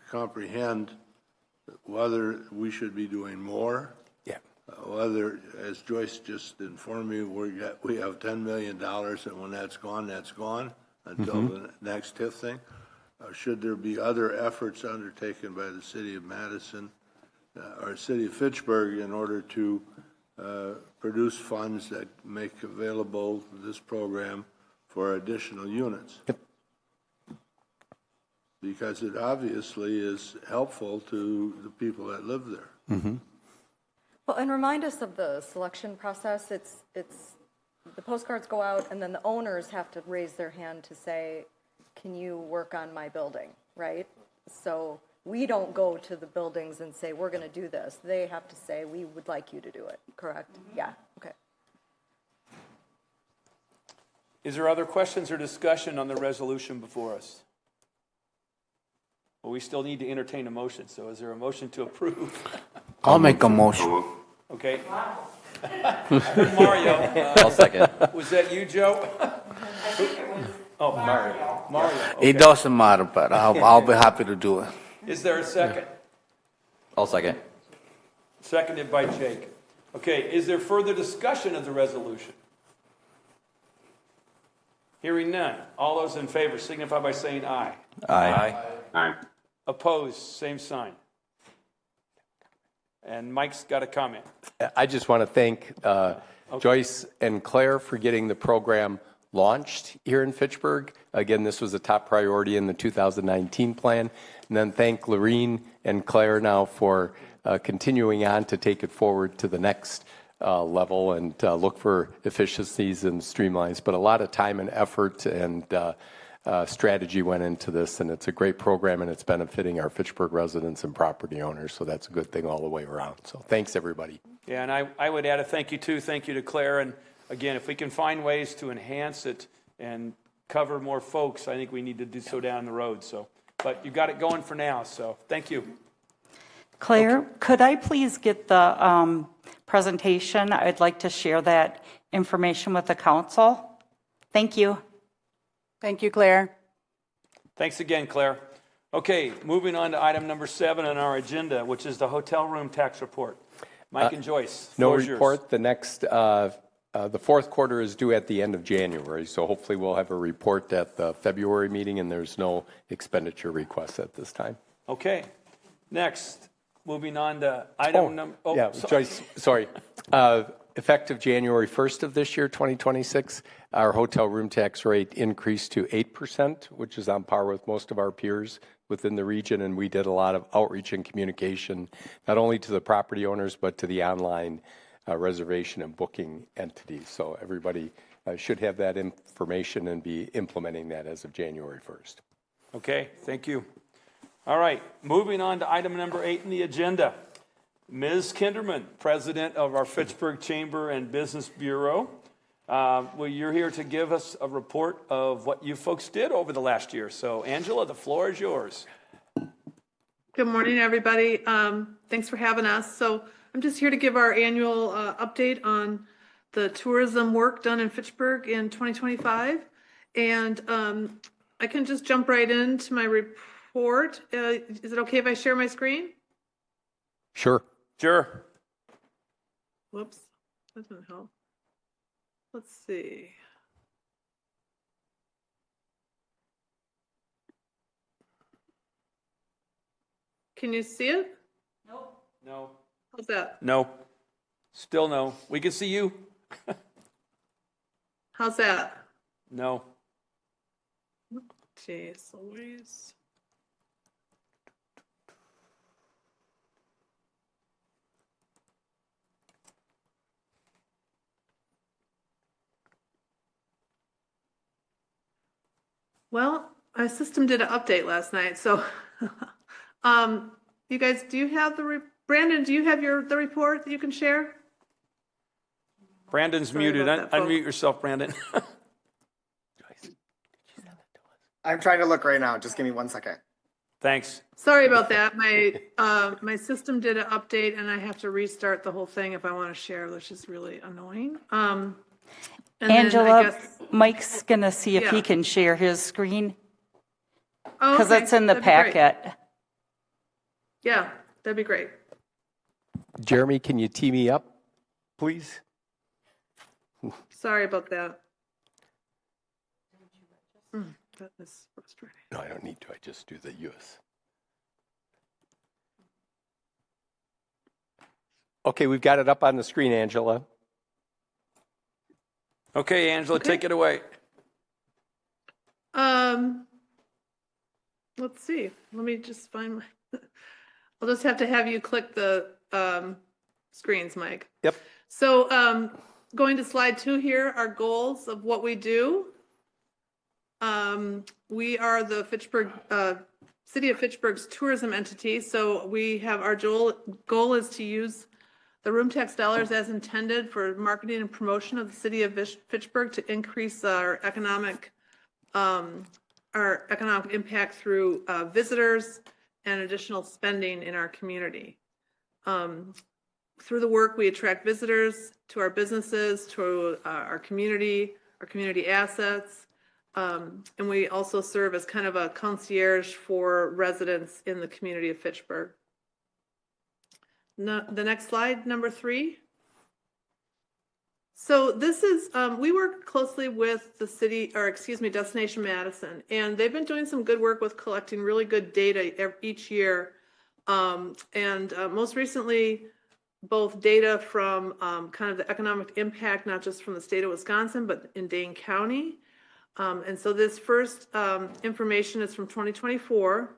Speaker 12: comprehend whether we should be doing more.
Speaker 10: Yeah.
Speaker 12: Whether, as Joyce just informed me, we have $10 million, and when that's gone until the next TIF thing. Should there be other efforts undertaken by the City of Madison or City of Fitchburg in order to produce funds that make available this program for additional units?
Speaker 10: Yep.
Speaker 12: Because it obviously is helpful to the people that live there.
Speaker 10: Mm-hmm.
Speaker 7: Well, and remind us of the selection process. It's the postcards go out, and then the owners have to raise their hand to say, can you work on my building, right? So we don't go to the buildings and say, we're going to do this. They have to say, we would like you to do it, correct? Mm-hmm. Yeah, okay.
Speaker 4: Is there other questions or discussion on the resolution before us? Well, we still need to entertain a motion, so is there a motion to approve?
Speaker 8: I'll make a motion.
Speaker 4: Okay. I heard Mario.
Speaker 6: I'll second.
Speaker 4: Was that you, Joe? Oh, Mario. Okay.
Speaker 8: It doesn't matter, but I'll be happy to do it.
Speaker 4: Is there a second?
Speaker 6: I'll second.
Speaker 4: Seconded by Jake. Okay, is there further discussion of the resolution? Hearing none. All those in favor signify by saying aye.
Speaker 6: Aye.
Speaker 13: Aye.
Speaker 4: Opposed, same sign. And Mike's got a comment.
Speaker 10: I just want to thank Joyce and Claire for getting the program launched here in Fitchburg. Again, this was a top priority in the 2019 plan. And then thank Lorene and Claire now for continuing on to take it forward to the next level and look for efficiencies and streamlines. But a lot of time and effort and strategy went into this, and it's a great program, and it's benefiting our Fitchburg residents and property owners. So that's a good thing all the way around. So thanks, everybody.
Speaker 4: Yeah, and I would add a thank you too. Thank you to Claire. And again, if we can find ways to enhance it and cover more folks, I think we need to do so down the road. So, but you got it going for now. So thank you.
Speaker 5: Claire, could I please get the presentation? I'd like to share that information with the council. Thank you.
Speaker 11: Thank you, Claire.
Speaker 4: Thanks again, Claire. Okay, moving on to item number 7 on our agenda, which is the hotel room tax report. Mike and Joyce,
Speaker 10: No
Speaker 4: floor is yours.
Speaker 10: report. The next, the fourth quarter is due at the end of January, so hopefully we'll have a report at the February meeting, and there's no expenditure requests at this time.
Speaker 4: Okay. Next, moving on to item number. Oh,
Speaker 10: yeah,
Speaker 4: sorry.
Speaker 10: Joyce, sorry. Effective January 1st of this year, 2026, our hotel room tax rate increased to 8%, which is on par with most of our peers within the region. And we did a lot of outreach and communication, not only to the property owners, but to the online reservation and booking entities. So everybody should have that information and be implementing that as of January 1st.
Speaker 4: Okay, thank you. All right, moving on to item number 8 in the agenda. Ms. Kinderman, President of our Fitchburg Chamber and Business Bureau. Well, you're here to give us a report of what you folks did over the last year. So, Angela, the floor is yours.
Speaker 15: Good morning, everybody. Thanks for having us. So I'm just here to give our annual update on the tourism work done in Fitchburg in 2025. And I can just jump right into my report. Is it okay if I share my screen?
Speaker 10: Sure.
Speaker 4: Sure.
Speaker 15: Whoops, that didn't help. Let's see. Can you see it?
Speaker 4: No.
Speaker 15: How's that?
Speaker 4: No. Still no. We can see you.
Speaker 15: How's that?
Speaker 4: No.
Speaker 15: Jeez Louise. Well, our system did an update last night, so you guys, do you have Brandon, do you have the report that you can share?
Speaker 4: Brandon's muted. Unmute yourself, Brandon.
Speaker 2: I'm trying to look right now. Just give me 1 second.
Speaker 4: Thanks.
Speaker 15: Sorry about that. My system did an update and I have to restart the whole thing if I want to share, which is really annoying.
Speaker 5: Angela, Mike's going to see if he
Speaker 15: Yeah.
Speaker 5: can share his screen
Speaker 15: Oh,
Speaker 5: because
Speaker 15: okay.
Speaker 5: it's in the
Speaker 15: That'd be great.
Speaker 5: packet.
Speaker 15: Yeah, that'd be great.
Speaker 10: Jeremy, can you tee me up, please?
Speaker 15: Sorry about that. That is frustrating.
Speaker 10: No, I don't need to. I just do the US. Okay, we've got it up on the screen, Angela.
Speaker 4: Okay, Angela, take it away.
Speaker 15: Let's see. Let me just find my. I'll just have to have you click the screens, Mike.
Speaker 10: Yep.
Speaker 15: So going to slide 2 here, our goals of what we do. We are the Fitchburg, City of Fitchburg's tourism entity. So we have our goal is to use the room tax dollars as intended for marketing and promotion of the City of Fitchburg to increase our economic impact through visitors and additional spending in our community. Through the work, we attract visitors to our businesses, to our community assets, and we also serve as kind of a concierge for residents in the community of Fitchburg. The next slide, number 3. So this is, we work closely with the city, or excuse me, Destination Madison, and they've been doing some good work with collecting really good data each year. And most recently, both data from kind of the economic impact, not just from the state of Wisconsin, but in Dane County. And so this first information is from 2024.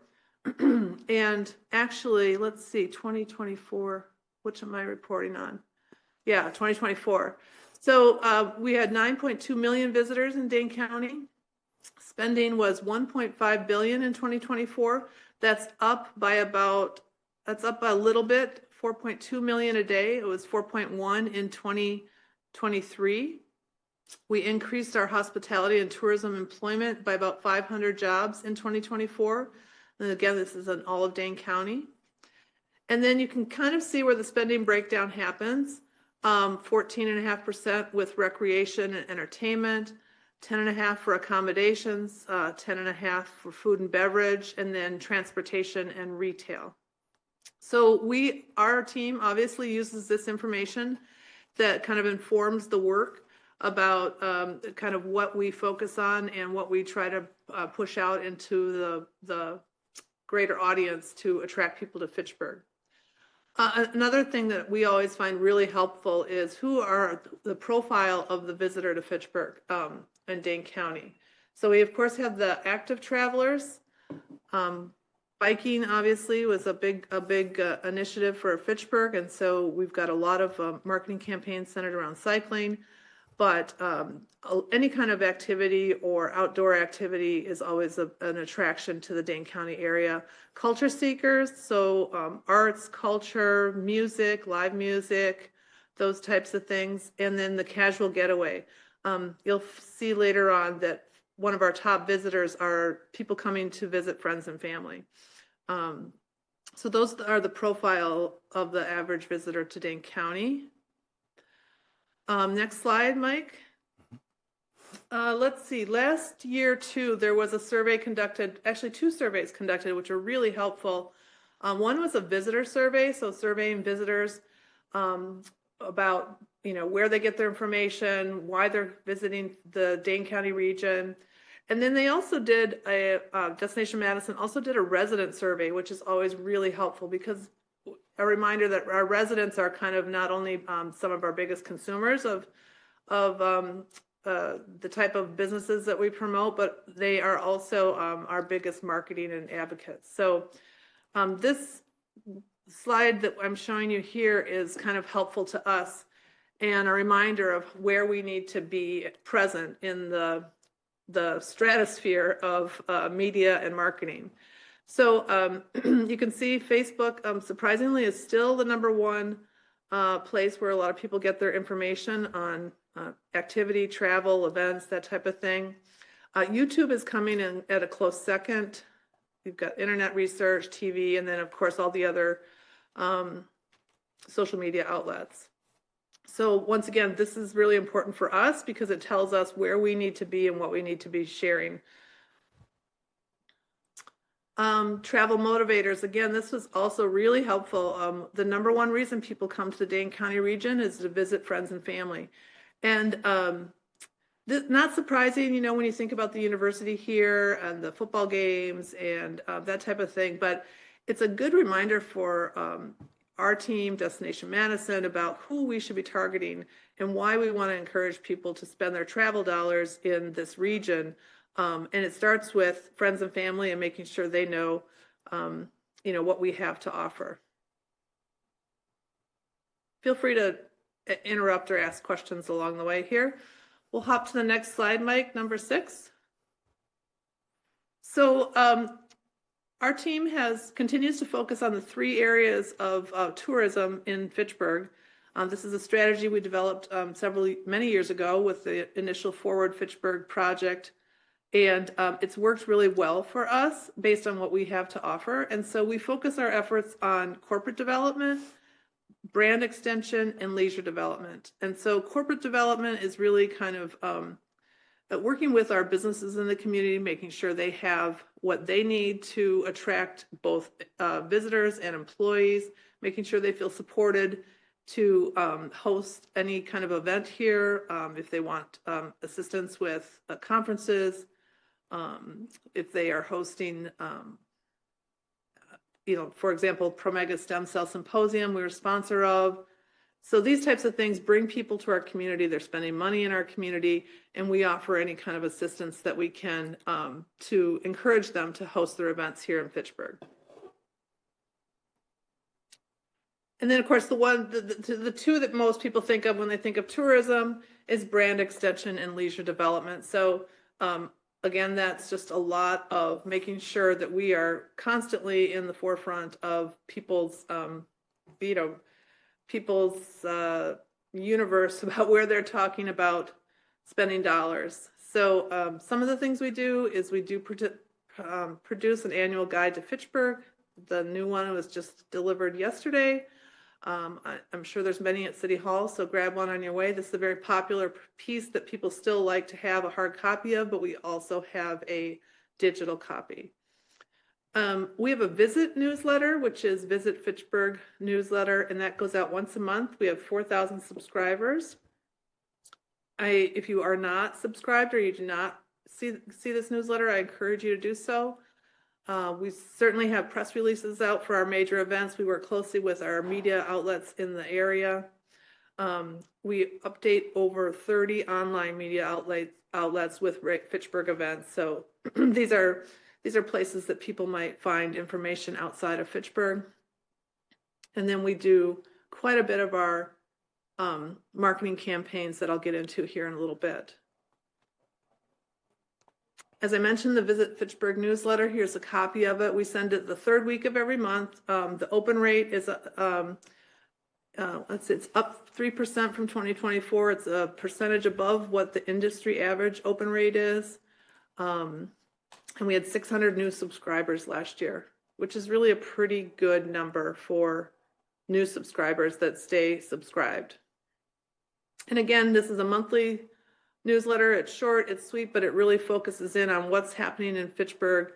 Speaker 15: And actually, let's see, 2024, which am I reporting on? Yeah, 2024. So we had 9.2 million visitors in Dane County. Spending was $1.5 billion in 2024. That's up a little bit, 4.2 million a day. It was 4.1 in 2023. We increased our hospitality and tourism employment by about 500 jobs in 2024. And again, this is in all of Dane County. And then you can kind of see where the spending breakdown happens. 14.5% with recreation and entertainment, 10.5% for accommodations, 10.5% for food and beverage, and then transportation and retail. So our team obviously uses this information that kind of informs the work about kind of what we focus on and what we try to push out into the greater audience to attract people to Fitchburg. Another thing that we always find really helpful is who are the profile of the visitor to Fitchburg and Dane County. So we of course have the active travelers. Biking obviously was a big initiative for Fitchburg, and so we've got a lot of marketing campaigns centered around cycling. But any kind of activity or outdoor activity is always an attraction to the Dane County area. Culture seekers, so arts, culture, music, live music, those types of things. And then the casual getaway. You'll see later on that one of our top visitors are people coming to visit friends and family. So those are the profile of the average visitor to Dane County. Next slide, Mike. Let's see, last year too, there was a survey conducted, actually 2 surveys conducted, which are really helpful. One was a visitor survey, so surveying visitors about, where they get their information, why they're visiting the Dane County region. And then they also did Destination Madison also did a resident survey, which is always really helpful because a reminder that our residents are kind of not only some of our biggest consumers of the type of businesses that we promote, but they are also our biggest marketing and advocates. So this slide that I'm showing you here is kind of helpful to us and a reminder of where we need to be present in the stratosphere of media and marketing. So you can see Facebook, surprisingly, is still the #1 place where a lot of people get their information on activity, travel, events, that type of thing. YouTube is coming in at a close second. You've got internet research, TV, and then of course all the other social media outlets. So once again, this is really important for us because it tells us where we need to be and what we need to be sharing. Travel motivators, again, this was also really helpful. The #1 reason people come to the Dane County region is to visit friends and family. And not surprising, when you think about the university here and the football games and that type of thing, but it's a good reminder for our team, Destination Madison, about who we should be targeting and why we want to encourage people to spend their travel dollars in this region. And it starts with friends and family and making sure they know, what we have to offer. Feel free to interrupt or ask questions along the way here. We'll hop to the next slide, Mike, #6. So our team continues to focus on the 3 areas of tourism in Fitchburg. This is a strategy we developed many years ago with the initial Forward Fitchburg project. And it's worked really well for us based on what we have to offer. And so we focus our efforts on corporate development, brand extension, and leisure development. And so corporate development is really kind of working with our businesses in the community, making sure they have what they need to attract both visitors and employees, making sure they feel supported to host any kind of event here, if they want assistance with conferences, if they are hosting, for example, Promega Stem Cell Symposium we're a sponsor of. So these types of things bring people to our community. They're spending money in our community, and we offer any kind of assistance that we can to encourage them to host their events here in Fitchburg. And then, of course, the 2 that most people think of when they think of tourism is brand extension and leisure development. So again, that's just a lot of making sure that we are constantly in the forefront of people's universe about where they're talking about spending dollars. So some of the things we do is we do produce an annual guide to Fitchburg. The new one was just delivered yesterday. I'm sure there's many at City Hall, so grab one on your way. This is a very popular piece that people still like to have a hard copy of, but we also have a digital copy. We have a visit newsletter, which is Visit Fitchburg newsletter, and that goes out once a month. We have 4,000 subscribers. If you are not subscribed or you do not see this newsletter, I encourage you to do so. We certainly have press releases out for our major events. We work closely with our media outlets in the area. We update over 30 online media outlets with Fitchburg events. So these are places that people might find information outside of Fitchburg. And then we do quite a bit of our marketing campaigns that I'll get into here in a little bit. As I mentioned, the Visit Fitchburg newsletter, here's a copy of it. We send it the third week of every month. The open rate is, it's up 3% from 2024. It's a percentage above what the industry average open rate is. And we had 600 new subscribers last year, which is really a pretty good number for new subscribers that stay subscribed. And again, this is a monthly newsletter. It's short, it's sweet, but it really focuses in on what's happening in Fitchburg.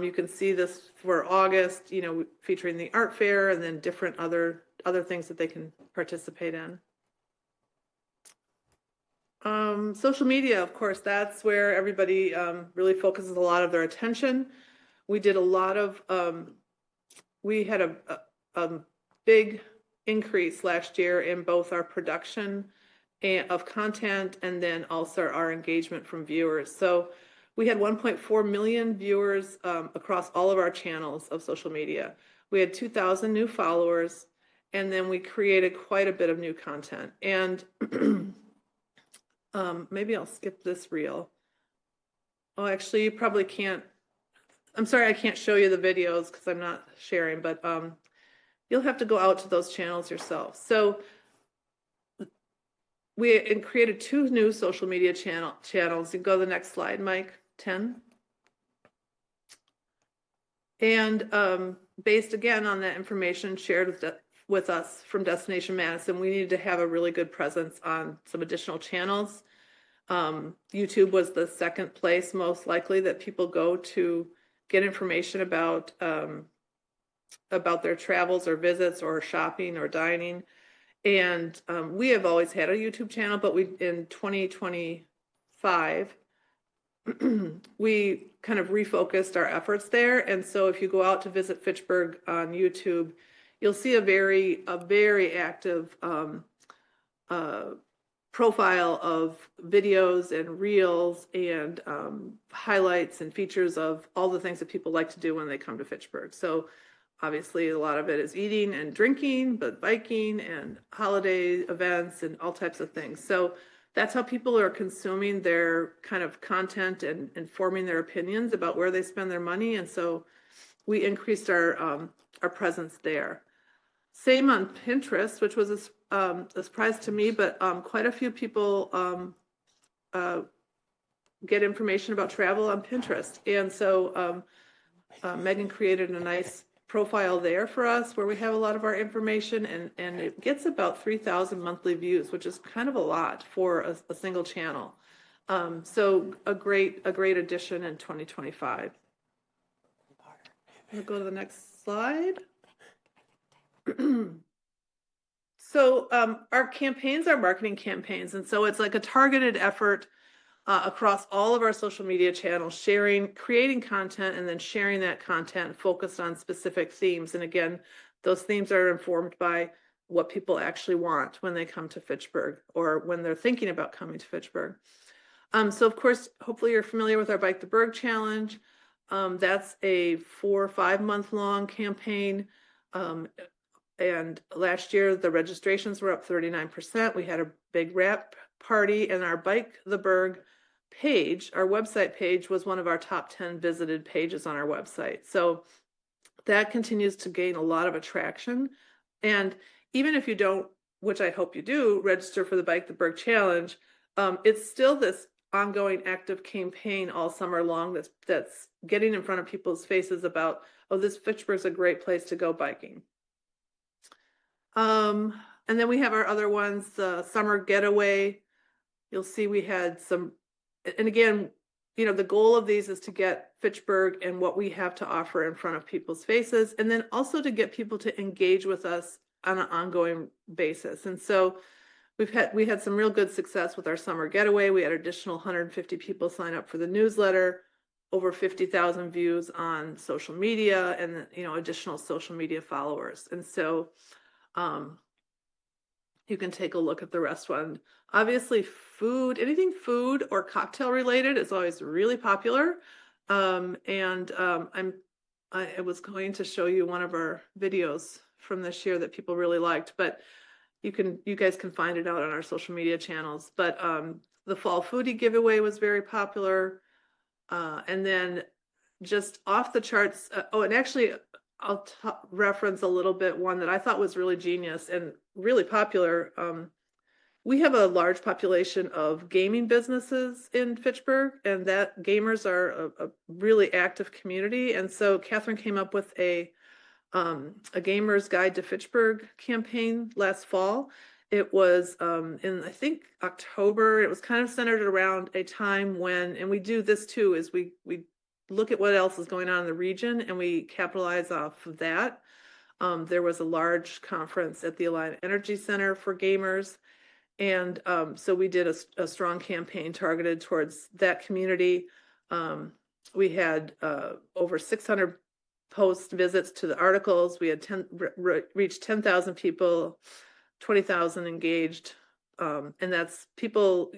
Speaker 15: You can see this for August, you know, featuring the art fair and then different other things that they can participate in. Social media, of course, that's where everybody really focuses a lot of their attention. We did a lot of, we had a big increase last year in both our production of content and then also our engagement from viewers. So we had 1.4 million viewers across all of our channels of social media. We had 2,000 new followers, and then we created quite a bit of new content. And maybe I'll skip this reel. Oh, actually, you probably can't. I'm sorry, I can't show you the videos because I'm not sharing, but you'll have to go out to those channels yourself. So we created 2 new social media channels. You go to the next slide, Mike, 10. And based again on that information shared with us from Destination Madison, we needed to have a really good presence on some additional channels. YouTube was the second place most likely that people go to get information about their travels or visits or shopping or dining. And we have always had a YouTube channel, but in 2025, we kind of refocused our efforts there. And so if you go out to Visit Fitchburg on YouTube, you'll see a very active profile of videos and reels and highlights and features of all the things that people like to do when they come to Fitchburg. So obviously a lot of it is eating and drinking, but biking and holiday events and all types of things. So that's how people are consuming their kind of content and forming their opinions about where they spend their money. And so we increased our presence there. Same on Pinterest, which was a surprise to me, but quite a few people get information about travel on Pinterest. And so Megan created a nice profile there for us where we have a lot of our information, and it gets about 3,000 monthly views, which is kind of a lot for a single channel. So a great addition in 2025. We'll go to the next slide. So our campaigns are marketing campaigns, and so it's like a targeted effort across all of our social media channels, creating content, and then sharing that content focused on specific themes. And again, those themes are informed by what people actually want when they come to Fitchburg or when they're thinking about coming to Fitchburg. So of course, hopefully you're familiar with our Bike the Burg Challenge. That's a 4 or 5 month long campaign. And last year, the registrations were up 39%. We had a big wrap party, and our Bike the Burg page, our website page, was one of our top 10 visited pages on our website. So that continues to gain a lot of attraction. And even if you don't, which I hope you do, register for the Bike the Burg Challenge, it's still this ongoing active campaign all summer long that's getting in front of people's faces about, oh, this Fitchburg's a great place to go biking. And then we have our other ones, the summer getaway. You'll see we had some, and again, you know, the goal of these is to get Fitchburg and what we have to offer in front of people's faces, and then also to get people to engage with us on an ongoing basis. And so we had some real good success with our summer getaway. We had an additional 150 people sign up for the newsletter. over 50,000 views on social media and, additional social media followers. And so you can take a look at the rest one. Obviously, anything food or cocktail related is always really popular. I was going to show you one of our videos from this year that people really liked, but you guys can find it out on our social media channels. But the fall foodie giveaway was very popular. And then just off the charts. And actually, I'll reference a little bit one that I thought was really genius and really popular. We have a large population of gaming businesses in Fitchburg, and that gamers are a really active community. And so Catherine came up with a Gamer's Guide to Fitchburg campaign last fall. It was in, I think, October. It was kind of centered around a time when, and we do this too, is we look at what else is going on in the region and we capitalize off of that. There was a large conference at the Alliant Energy Center for gamers. And so we did a strong campaign targeted towards that community. We had over 600 post visits to the articles. We had reached 10,000 people, 20,000 engaged. And that's people,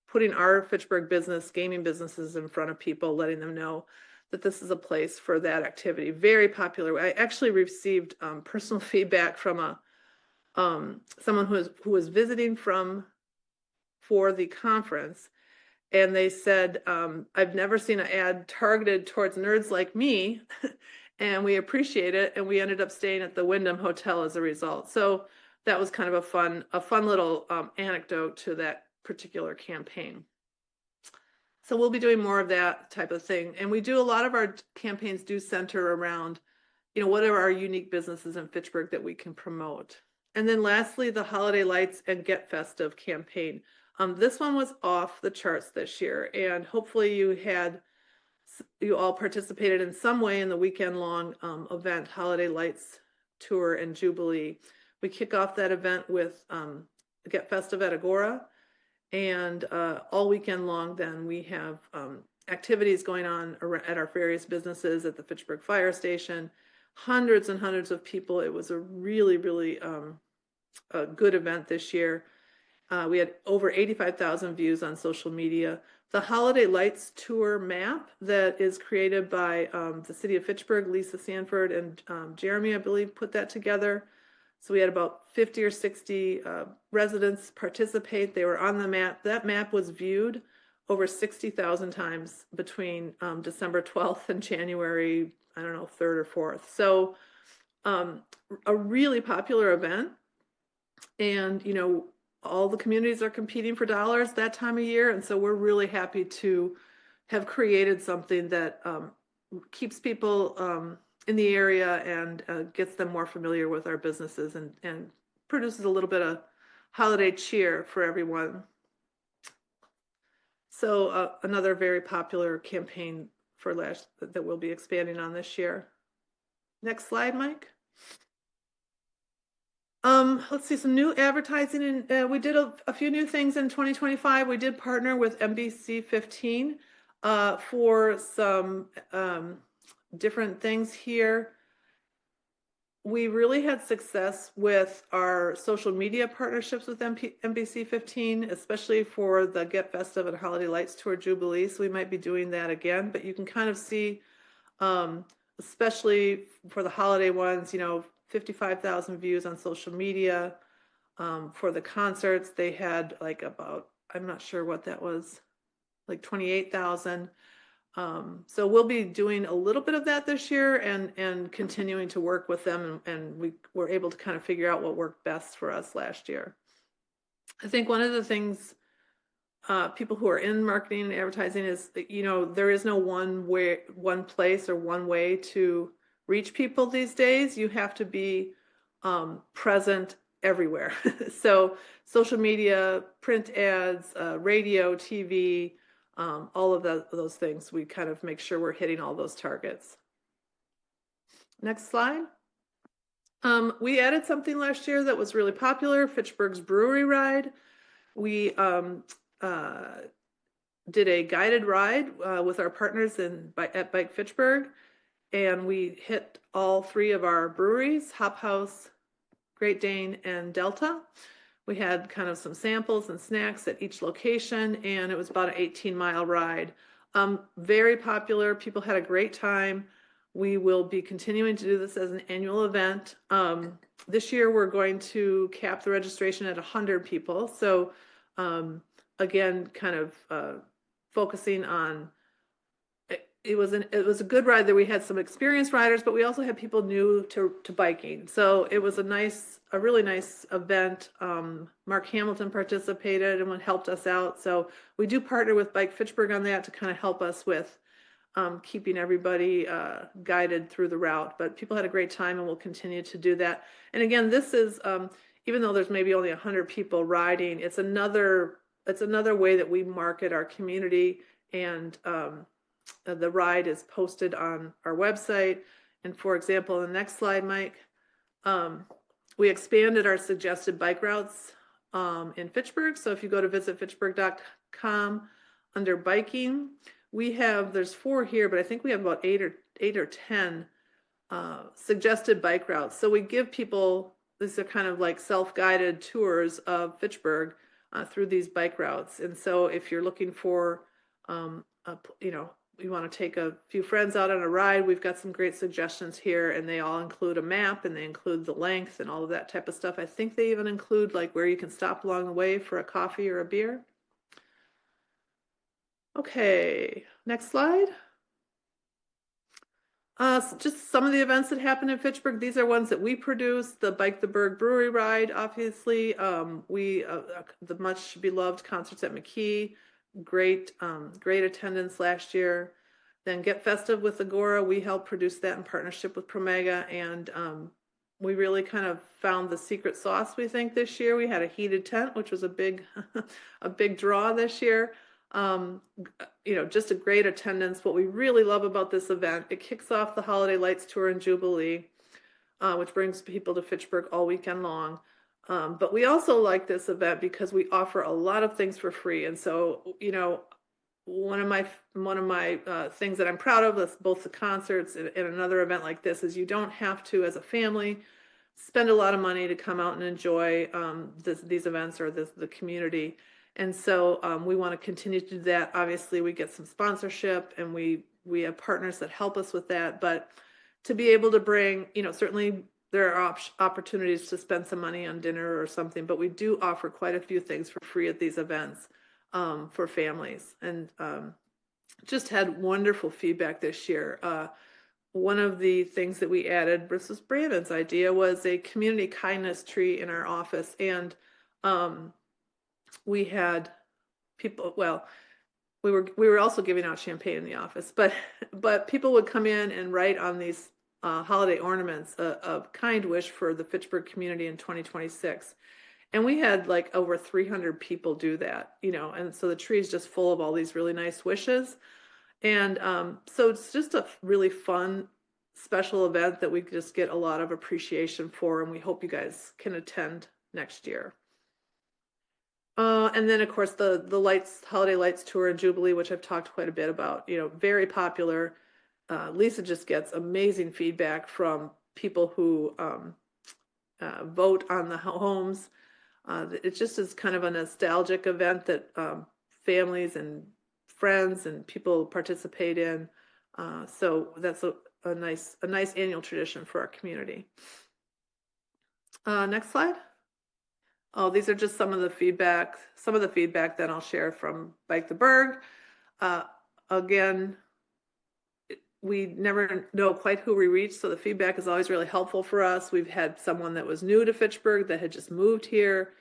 Speaker 15: putting our Fitchburg gaming businesses in front of people, letting them know that this is a place for that activity. Very popular. I actually received personal feedback from someone who was visiting for the conference, and they said, I've never seen an ad targeted towards nerds like me, and we appreciate it, and we ended up staying at the Wyndham Hotel as a result. So that was kind of a fun little anecdote to that particular campaign. So we'll be doing more of that type of thing. And we do a lot of our campaigns do center around, what are our unique businesses in Fitchburg that we can promote. And then lastly, the Holiday Lights and Get Festive campaign. This one was off the charts this year, and hopefully you all participated in some way in the weekend-long event, Holiday Lights Tour and Jubilee. We kick off that event with Get Festive at Agora, and all weekend long then we have activities going on at our various businesses, at the Fitchburg Fire Station, hundreds and hundreds of people. It was a really, really a good event this year. We had over 85,000 views on social media. The Holiday Lights Tour map that is created by the city of Fitchburg, Lisa Sanford and Jeremy, I believe, put that together. So we had about 50 or 60 residents participate. They were on the map. That map was viewed over 60,000 times between December 12th and January, 3rd or 4th. So a really popular event. And, all the communities are competing for dollars that time of year. And so we're really happy to have created something that keeps people in the area and gets them more familiar with our businesses and produces a little bit of holiday cheer for everyone. So another very popular campaign for that we'll be expanding on this year. Next slide, Mike. Let's see, some new advertising, and we did a few new things in 2025. We did partner with NBC 15 for some different things here. We really had success with our social media partnerships with NBC 15, especially for the Get Festive and Holiday Lights Tour Jubilee. So we might be doing that again, but you can kind of see, especially for the holiday ones, 55,000 views on social media. For the concerts, they had I'm not sure what that was, 28,000. So we'll be doing a little bit of that this year and continuing to work with them. And we were able to kind of figure out what worked best for us last year. I think one of the things people who are in marketing and advertising is that, there is no one place or one way to reach people these days. You have to be present everywhere. So social media, print ads, radio, TV, all of those things, we kind of make sure we're hitting all those targets. Next slide. We added something last year that was really popular, Fitchburg's Brewery Ride. We did a guided ride with our partners at Bike Fitchburg, and we hit all 3 of our breweries, Hop House, Great Dane, and Delta. We had kind of some samples and snacks at each location, and it was about an 18-mile ride. Very popular. People had a great time. We will be continuing to do this as an annual event. This year, we're going to cap the registration at 100 people. So again, kind of focusing on, it was a good ride that we had some experienced riders, but we also had people new to biking. So it was a really nice event. Mark Hamilton participated and helped us out. So we do partner with Bike Fitchburg on that to kind of help us with keeping everybody guided through the route. But people had a great time, and we'll continue to do that. And again, this is, even though there's maybe only 100 people riding, it's another way that we market our community. And the ride is posted on our website. And for example, the next slide, Mike, we expanded our suggested bike routes in Fitchburg. So if you go to visitfitchburg.com under biking, there's 4 here, but I think we have about 8 or 10 suggested bike routes. So we give people, these are kind of like self-guided tours of Fitchburg through these bike routes. And so if you're looking for, you want to take a few friends out on a ride, we've got some great suggestions here, and they all include a map, and they include the length and all of that type of stuff. I think they even include like where you can stop along the way for a coffee or a beer. Okay, next slide. Just some of the events that happened in Fitchburg. These are ones that we produced. The Bike the Berg Brewery Ride, obviously. The much beloved concerts at McKee. Great attendance last year. Then Get Festive with Agora. We helped produce that in partnership with Promega, and we really kind of found the secret sauce, we think, this year. We had a heated tent, which was a big draw this year. Just a great attendance. What we really love about this event, it kicks off the Holiday Lights Tour in Jubilee, which brings people to Fitchburg all weekend long. But we also like this event because we offer a lot of things for free. And so, one of my things that I'm proud of is both the concerts and another event like this is you don't have to, as a family, spend a lot of money to come out and enjoy these events or the community. And so we want to continue to do that. Obviously, we get some sponsorship, and we have partners that help us with that. But to be able to bring, certainly there are opportunities to spend some money on dinner or something, but we do offer quite a few things for free at these events for families. And just had wonderful feedback this year. One of the things that we added, versus Brandon's idea, was a community kindness tree in our office. And we had people, we were also giving out champagne in the office, but people would come in and write on these holiday ornaments a kind wish for the Fitchburg community in 2026. And we had like over 300 people do that, and so the tree is just full of all these really nice wishes. And so it's just a really fun, special event that we just get a lot of appreciation for, and we hope you guys can attend next year. And then, of course, the Holiday Lights Tour in Jubilee, which I've talked quite a bit about, very popular. Lisa just gets amazing feedback from people who vote on the homes. It just is kind of a nostalgic event that families and friends and people participate in. So that's a nice annual tradition for our community. Next slide. Oh, these are just some of the feedback that I'll share from Bike the Berg. Again, we never know quite who we reach, so the feedback is always really helpful for us. We've had someone that was new to Fitchburg that had just moved here,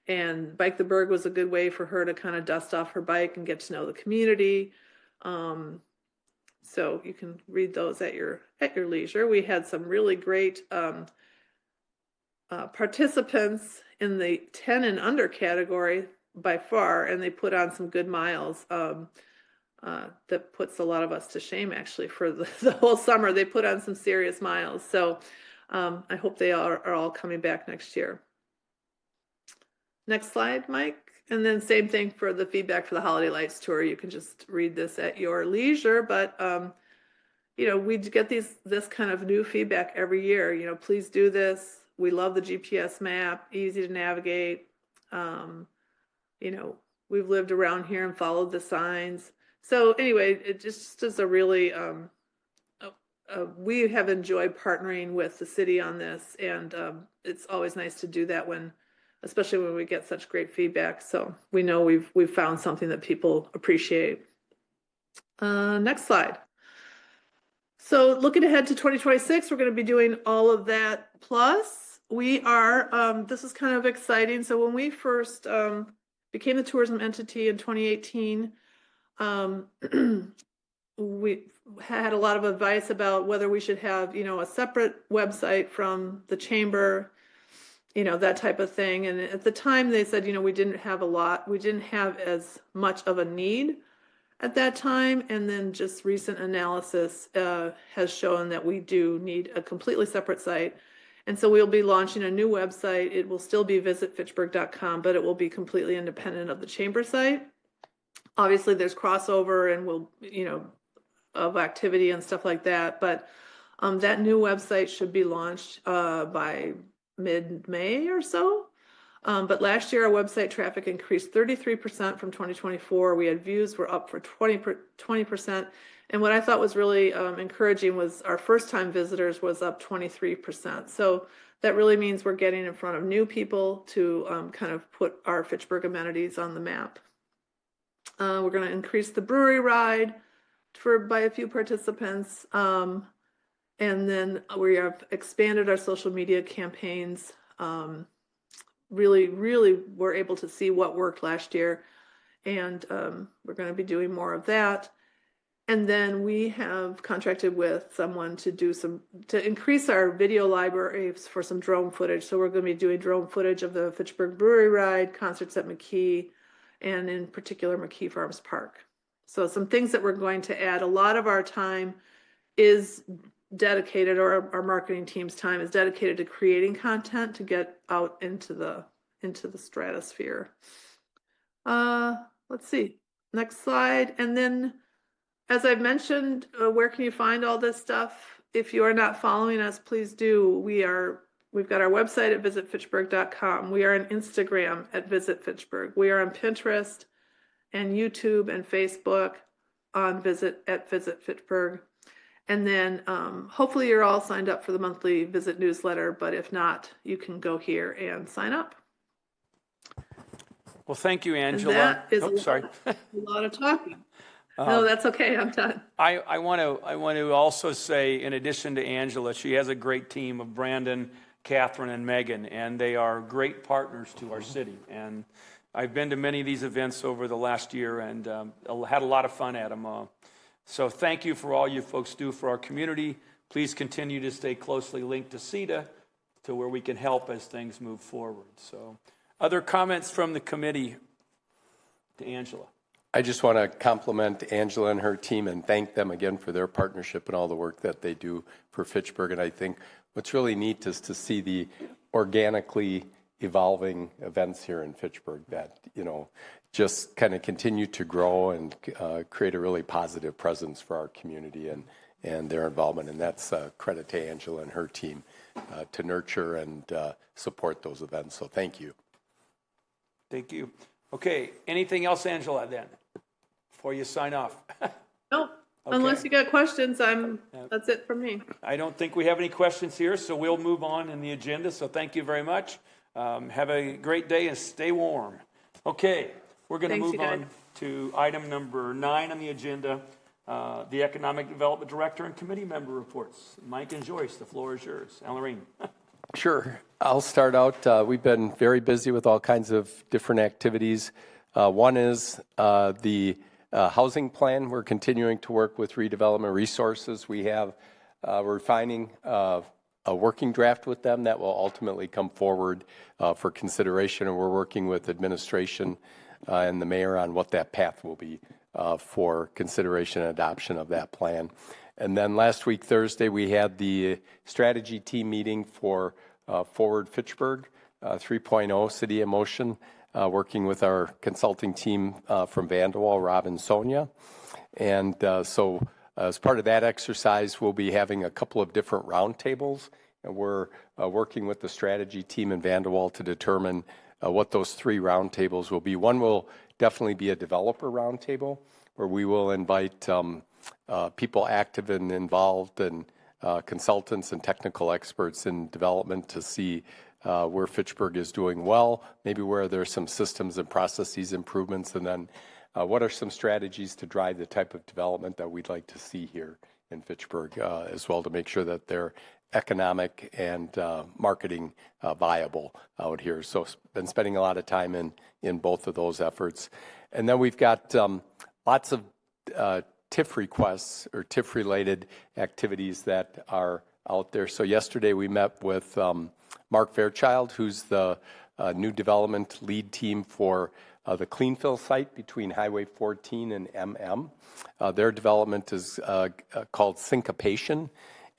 Speaker 15: and Bike the Berg was a good way for her to kind of dust off her bike and get to know the community. So you can read those at your leisure. We had some really great participants in the 10 and under category by far, and they put on some good miles. That puts a lot of us to shame, actually, for the whole summer. They put on some serious miles. So I hope they are all coming back next year. Next slide, Mike. And then same thing for the feedback for the Holiday Lights Tour. You can just read this at your leisure, but we get this kind of new feedback every year. Please do this. We love the GPS map, easy to navigate. We've lived around here and followed the signs. So anyway, it just is a really, we have enjoyed partnering with the city on this, and it's always nice to do that especially when we get such great feedback. So we know we've found something that people appreciate. Next slide. So looking ahead to 2026, we're going to be doing all of that. Plus, we are, this is kind of exciting. So when we first became the tourism entity in 2018, we had a lot of advice about whether we should have, a separate website from the chamber, that type of thing. And at the time they said, we didn't have as much of a need at that time. And then just recent analysis has shown that we do need a completely separate site. And so we'll be launching a new website. It will still be visitfitchburg.com, but it will be completely independent of the chamber site. Obviously there's crossover and of activity and stuff like that. But that new website should be launched by mid-May or so. But last year, our website traffic increased 33% from 2024. We had views were up for 20%. And what I thought was really encouraging was our first-time visitors was up 23%. So that really means we're getting in front of new people to kind of put our Fitchburg amenities on the map. We're going to increase the brewery ride by a few participants. And then we have expanded our social media campaigns. Really were able to see what worked last year. And we're going to be doing more of that. And then we have contracted with someone to increase our video library for some drone footage. So we're going to be doing drone footage of the Fitchburg Brewery Ride, concerts at McKee, and in particular McKee Farms Park. So some things that we're going to add. A lot of our time is dedicated, or our marketing team's time is dedicated to creating content to get out into the stratosphere. Let's see, next slide. And then, as I've mentioned, where can you find all this stuff? If you are not following us, please do. We've got our website at visitfitchburg.com. We are on Instagram at Visit Fitchburg. We are on Pinterest and YouTube and Facebook on Visit Fitchburg. And then hopefully you're all signed up for the monthly Visit newsletter, but if not, you can go here and sign up.
Speaker 4: Well, thank you, Angela.
Speaker 15: And that is
Speaker 4: sorry.
Speaker 15: a lot of talking. No, that's okay. I'm done.
Speaker 4: I want to also say, in addition to Angela, she has a great team of Brandon, Catherine, and Megan, and they are great partners to our city. And I've been to many of these events over the last year and had a lot of fun at them. So thank you for all you folks do for our community. Please continue to stay closely linked to CETA to where we can help as things move forward. So other comments from the committee to Angela?
Speaker 10: I just want to compliment Angela and her team and thank them again for their partnership and all the work that they do for Fitchburg. And I think what's really neat is to see the organically evolving events here in Fitchburg that, just kind of continue to grow and create a really positive presence for our community and their involvement. And that's credit to Angela and her team to nurture and support those events. So thank you.
Speaker 4: Thank you. Okay, anything else, Angela, then, before you sign off?
Speaker 15: No, okay. Unless you got questions, that's it from me.
Speaker 4: I don't think we have any questions here, so we'll move on in the agenda. So thank you very much. Have a great day and stay warm. Okay, we're going to move on to item number 9 on the agenda, the Economic Development Director and committee member reports. Mike and Joyce, the floor is yours. Lorraine.
Speaker 10: Sure. I'll start out. We've been very busy with all kinds of different activities. One is the housing plan. We're continuing to work with redevelopment resources. We're refining a working draft with them that will ultimately come forward for consideration, and we're working with administration and the mayor on what that path will be for consideration and adoption of that plan. And then last week, Thursday, we had the strategy team meeting for Forward Fitchburg 3.0 City in Motion. working with our consulting team from Vanderwall, Rob and Sonia. And so as part of that exercise, we'll be having a couple of different roundtables. And we're working with the strategy team in Vanderwall to determine what those 3 roundtables will be. One will definitely be a developer roundtable, where we will invite people active and involved and consultants and technical experts in development to see where Fitchburg is doing well, maybe where there's some systems and processes improvements, and then what are some strategies to drive the type of development that we'd like to see here in Fitchburg as well, to make sure that they're economic and marketing viable out here. So been spending a lot of time in both of those efforts. And then we've got lots of TIF requests or TIF related activities that are out there. So yesterday we met with Mark Fairchild, who's the new development lead team for the Cleanfill site between Highway 14 and MM. Their development is called Syncopation,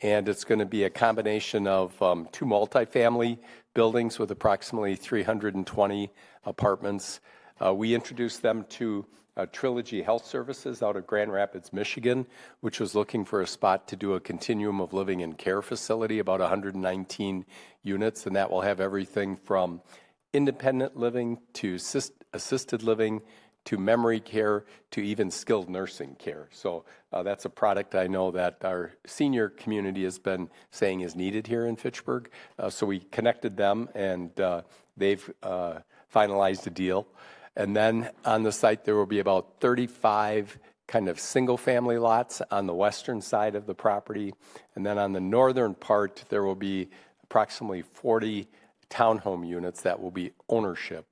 Speaker 10: and it's going to be a combination of 2 multifamily buildings with approximately 320 apartments. We introduced them to Trilogy Health Services out of Grand Rapids, Michigan, which was looking for a spot to do a continuum of living and care facility, about 119 units, and that will have everything from independent living to assisted living to memory care to even skilled nursing care. So that's a product I know that our senior community has been saying is needed here in Fitchburg. So we connected them, and they've finalized a deal. And then on the site, there will be about 35 kind of single-family lots on the western side of the property. And then on the northern part, there will be approximately 40 townhome units that will be ownership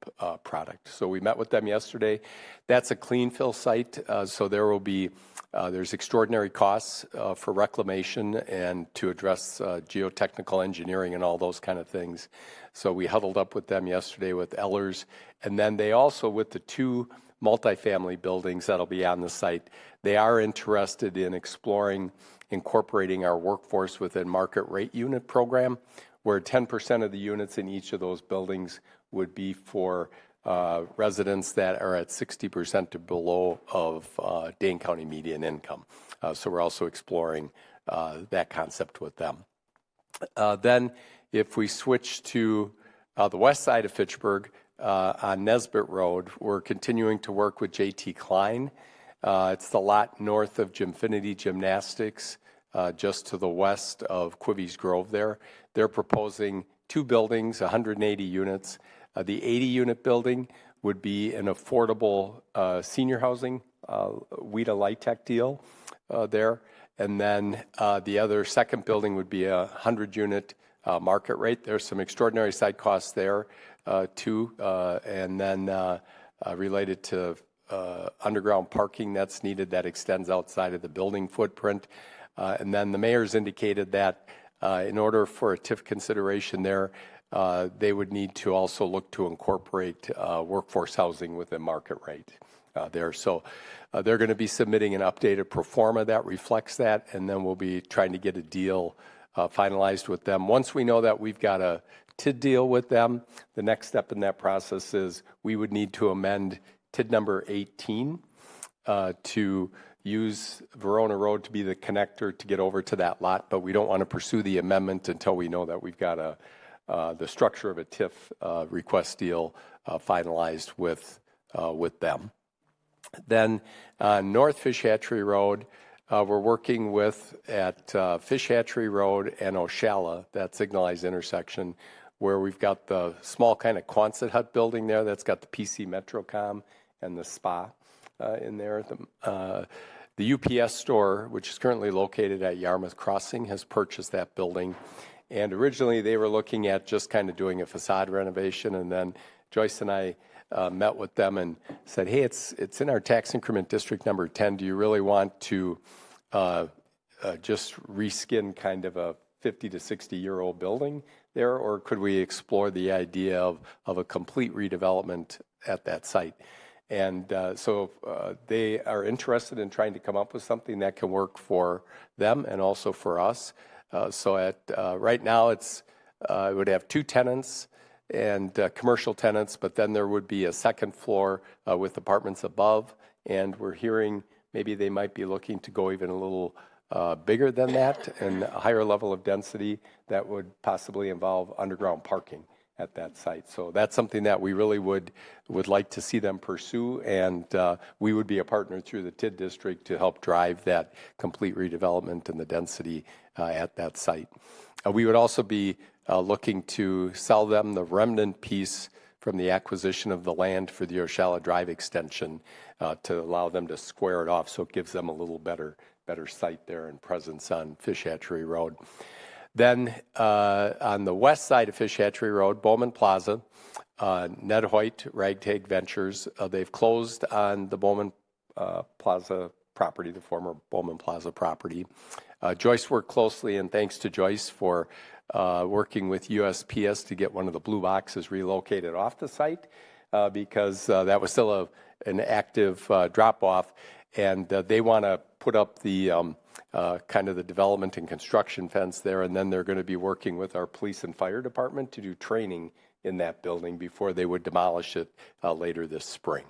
Speaker 10: product. So we met with them yesterday. That's a Cleanfill site, so there will be there's extraordinary costs for reclamation and to address geotechnical engineering and all those kind of things. So we huddled up with them yesterday with Ellers, and then they also, with the 2 multifamily buildings that'll be on the site, they are interested in exploring incorporating our workforce within market rate unit program, where 10% of the units in each of those buildings would be for residents that are at 60% or below of Dane County median income. So we're also exploring that concept with them. Then if we switch to the west side of Fitchburg on Nesbitt Road, we're continuing to work with J.T. Klein. It's the lot north of Gymfinity Gymnastics, just to the west of Quivy's Grove there. They're proposing 2 buildings, 180 units. The 80-unit building would be an affordable senior housing WIDA LIHTC deal there. And then the other second building would be a 100-unit market rate. There's some extraordinary site costs there too. And then related to underground parking that's needed that extends outside of the building footprint. And then the mayor's indicated that in order for a TIF consideration there, they would need to also look to incorporate workforce housing within market rate there. So they're going to be submitting an updated pro forma that reflects that, and then we'll be trying to get a deal finalized with them. Once we know that we've got a TID deal with them, the next step in that process is we would need to amend TID number 18 to use Verona Road to be the connector to get over to that lot, but we don't want to pursue the amendment until we know that we've got the structure of a TIF request deal finalized with them. Then North Fish Hatchery Road, we're working with at Fish Hatchery Road and Oshala, that signalized intersection, where we've got the small kind of Quonset hut building there that's got the PC Metrocom and the spa in there. The UPS store, which is currently located at Yarmouth Crossing, has purchased that building. And originally they were looking at just kind of doing a facade renovation, and then Joyce and I met with them and said, hey, it's in our tax increment district number 10. Do you really want to just reskin kind of a 50 to 60-year-old building there, or could we explore the idea of a complete redevelopment at that site? And so they are interested in trying to come up with something that can work for them and also for us. So at right now, it would have 2 tenants. and commercial tenants, but then there would be a second floor with apartments above, and we're hearing maybe they might be looking to go even a little bigger than that and a higher level of density that would possibly involve underground parking at that site. So that's something that we really would like to see them pursue, and we would be a partner through the TID district to help drive that complete redevelopment and the density at that site. We would also be looking to sell them the remnant piece from the acquisition of the land for the Oshala Drive extension to allow them to square it off, so it gives them a little better site there and presence on Fish Hatchery Road. Then on the west side of Fish Hatchery Road, Bowman Plaza, Ned Hoyt, Ragtag Ventures, they've closed on the Bowman Plaza property, the former Bowman Plaza property. Joyce worked closely, and thanks to Joyce for working with USPS to get one of the blue boxes relocated off the site because that was still an active drop-off, and they want to put up the kind of the development and construction fence there, and then they're going to be working with our police and fire department to do training in that building before they would demolish it later this spring.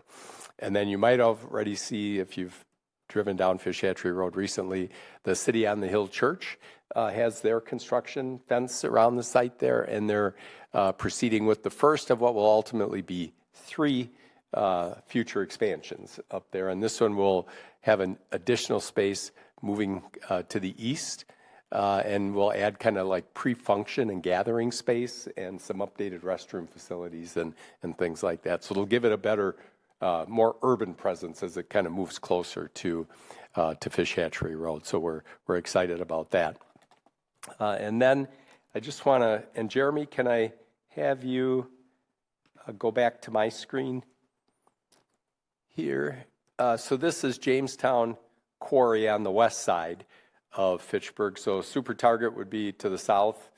Speaker 10: And then you might already see, if you've driven down Fish Hatchery Road recently, the City on the Hill Church has their construction fence around the site there, and they're proceeding with the first of what will ultimately be 3 future expansions up there. And this one will have an additional space moving to the east, and we'll add kind of like pre-function and gathering space and some updated restroom facilities and things like that. So it'll give it a better, more urban presence as it kind of moves closer to Fish Hatchery Road. So we're excited about that. And then I just want to, and Jeremy, can I have you go back to my screen here? So this is Jamestown Quarry on the west side of Fitchburg. So Super Target would be to the south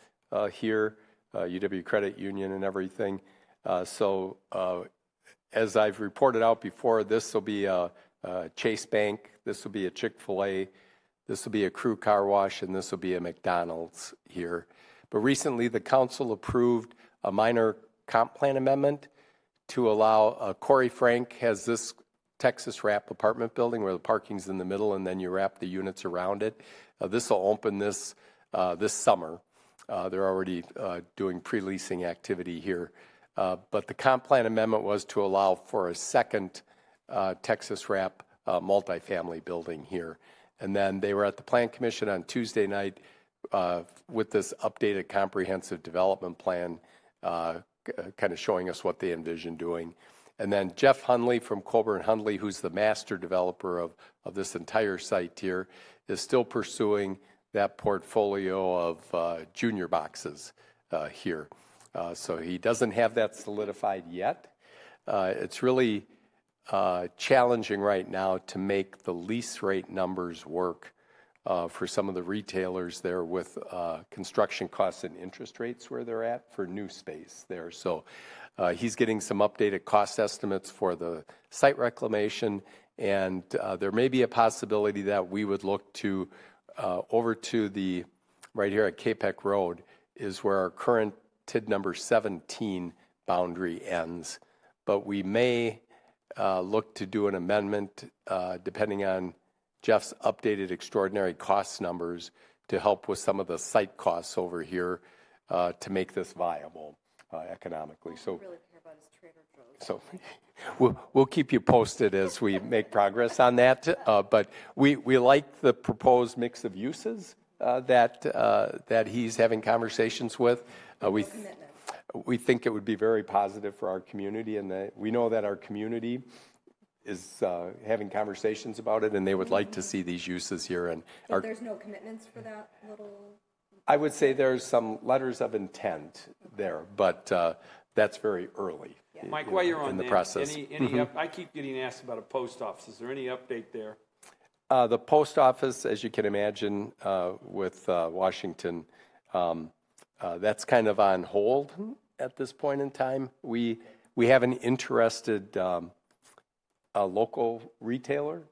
Speaker 10: here, UW Credit Union and everything. So as I've reported out before, this will be a Chase Bank, this will be a Chick-fil-A, this will be a Crew Car Wash, and this will be a McDonald's here. But recently the council approved a minor comp plan amendment to allow, Corey Frank has this Texas wrap apartment building where the parking's in the middle and then you wrap the units around it. This will open this summer. They're already doing pre-leasing activity here. But the comp plan amendment was to allow for a second Texas wrap multifamily building here. And then they were at the Plan Commission on Tuesday night with this updated comprehensive development plan kind of showing us what they envision doing. And then Jeff Hundley from Colburn Hundley, who's the master developer of this entire site here, is still pursuing that portfolio of junior boxes here. So he doesn't have that solidified yet. It's really challenging right now to make the lease rate numbers work for some of the retailers there with construction costs and interest rates where they're at for new space there. So he's getting some updated cost estimates for the site reclamation, and there may be a possibility that we would look to over to the, right here at Capec Road is where our current TID number 17 boundary ends. But we may look to do an amendment depending on Jeff's updated extraordinary cost numbers to help with some of the site costs over here to make this viable economically. So, really care about is Trader Joe's. So we'll keep you posted as we make progress on that. But we like the proposed mix of uses that he's having conversations with. We think it would be very positive for our community, and we know that our community is having conversations about it, and they would like to see these uses here. And
Speaker 7: but there's no commitments for that little.
Speaker 10: I would say there's some letters of intent there, but that's very early.
Speaker 4: Yeah. Mike, while you're on
Speaker 10: the process,
Speaker 4: I keep getting asked about a post office. Is there any update there?
Speaker 10: The post office, as you can imagine, with Washington, that's kind of on hold at this point in time. We have an interested a local retailer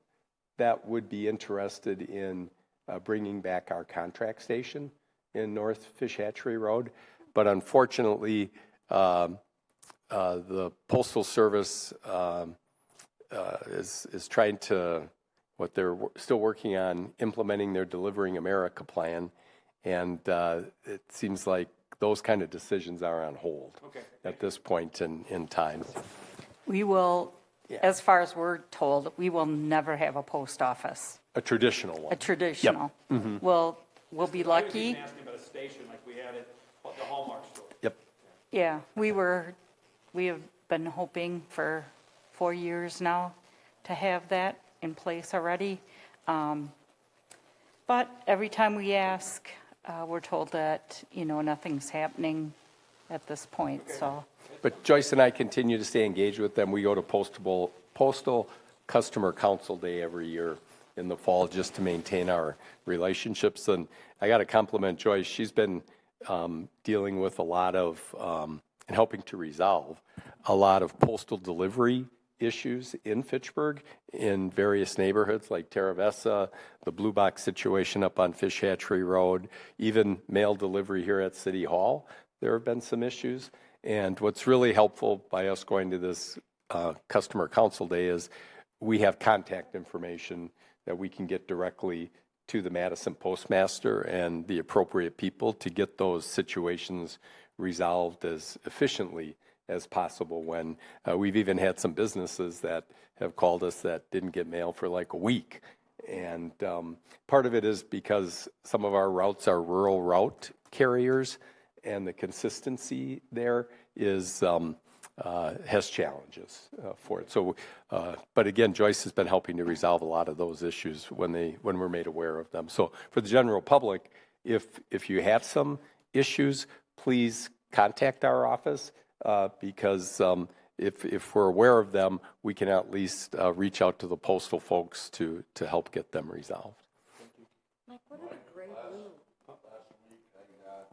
Speaker 10: that would be interested in bringing back our contract station in North Fish Hatchery Road. But unfortunately, the Postal Service is trying to, what they're still working on, implementing their Delivering America plan. And it seems like those kind of decisions are on hold at this point in time.
Speaker 5: We will, as far as we're told, we will never have a post office.
Speaker 10: A traditional one.
Speaker 5: A traditional.
Speaker 10: Yep. Mm-hmm.
Speaker 5: We'll be lucky.
Speaker 4: Asking about a station like we had at the Hallmark store.
Speaker 10: Yep.
Speaker 5: Yeah, we have been hoping for 4 years now to have that in place already. But every time we ask, we're told that, nothing's happening at this point, so.
Speaker 10: But Joyce and I continue to stay engaged with them. We go to Postal Customer Council Day every year in the fall just to maintain our relationships. And I got to compliment Joyce. She's been dealing with a lot of, and helping to resolve a lot of postal delivery issues in Fitchburg in various neighborhoods like Terra Vesa, the Blue Box situation up on Fish Hatchery Road, even mail delivery here at City Hall. There have been some issues. And what's really helpful by us going to this Customer Council Day is we have contact information that we can get directly to the Madison Postmaster and the appropriate people to get those situations resolved as efficiently as possible. When we've even had some businesses that have called us that didn't get mail for like a week. And part of it is because some of our routes are rural route carriers, and the consistency there is has challenges for it. So, but again, Joyce has been helping to resolve a lot of those issues when we're made aware of them. So for the general public, if you have some issues, please contact our office because if we're aware of them, we can at least reach out to the postal folks to help get them resolved.
Speaker 7: Mike, what are the gray blue?
Speaker 12: Last week I got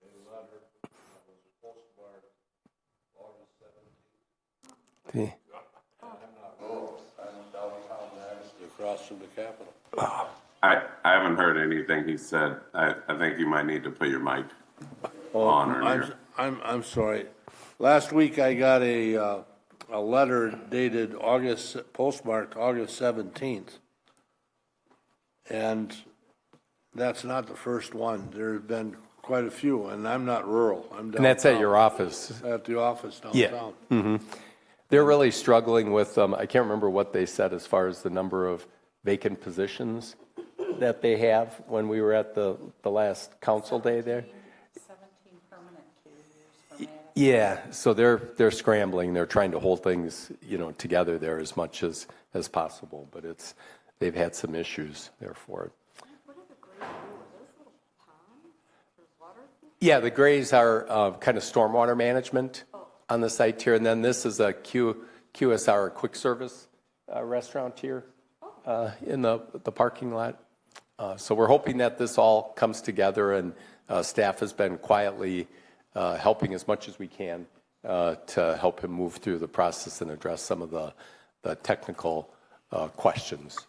Speaker 12: a letter that was postmarked August 17th.
Speaker 10: Okay.
Speaker 12: I'm not rural. I'm downtown Madison, across from the Capitol.
Speaker 13: I haven't heard anything he said. I think you might need to put your mic on or near.
Speaker 12: I'm sorry. Last week I got a letter dated postmarked August 17th. And that's not the first one. There's been quite a few, and I'm not rural. I'm downtown.
Speaker 10: And that's at your office.
Speaker 12: At the office downtown.
Speaker 10: Yeah. Mm-hmm. They're really struggling with, I can't remember what they said as far as the number of vacant positions that they have when we were at the last council day there.
Speaker 5: 17 permanent carriers.
Speaker 10: Yeah, so they're scrambling. They're trying to hold things, together there as much as possible, but they've had some issues there for it.
Speaker 7: What are the gray blue? Are those little ponds? There's water?
Speaker 10: Yeah, the grays are kind of stormwater management on the site here, and then this is a QSR quick service restaurant here in the parking lot. So we're hoping that this all comes together, and staff has been quietly helping as much as we can to help him move through the process and address some of the technical questions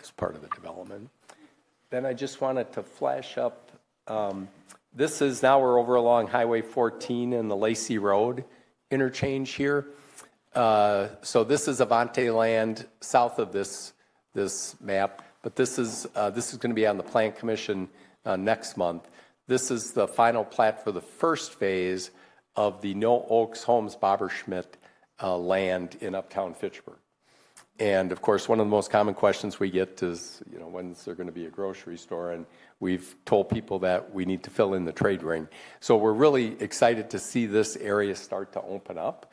Speaker 10: as part of the development. Then I just wanted to flash up, this is now we're over along Highway 14 and the Lacey Road interchange here. So this is Avante land south of this map, but this is going to be on the Plan Commission next month. This is the final plat for the first phase of the No Oaks Homes Bobberschmidt land in Uptown Fitchburg. And of course, one of the most common questions we get is, when's there going to be a grocery store? And we've told people that we need to fill in the trade ring. So we're really excited to see this area start to open up.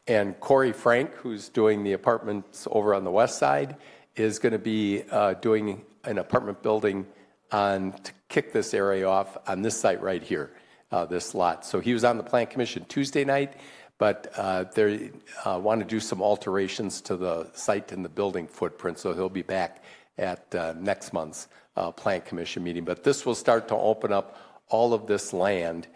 Speaker 10: And Corey Frank, who's doing the apartments over on the west side, is going to be doing an apartment building to kick this area off on this site right here, this lot. So he was on the Plan Commission Tuesday night, but they want to do some alterations to the site and the building footprint, so he'll be back at next month's Plan Commission meeting. But this will start to open up all of this land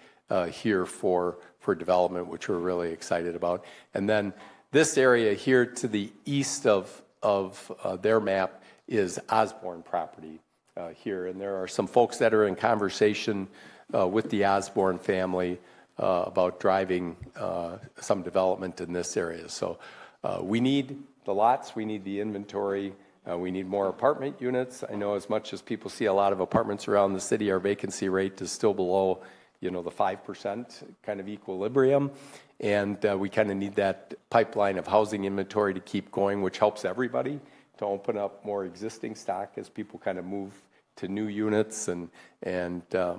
Speaker 10: here for development, which we're really excited about. And then this area here to the east of their map is Osborne property here. And there are some folks that are in conversation with the Osborne family about driving some development in this area. So we need the lots, we need the inventory, we need more apartment units. I know as much as people see a lot of apartments around the city, our vacancy rate is still below, the 5% kind of equilibrium. And we kind of need that pipeline of housing inventory to keep going, which helps everybody to open up more existing stock as people kind of move to new units and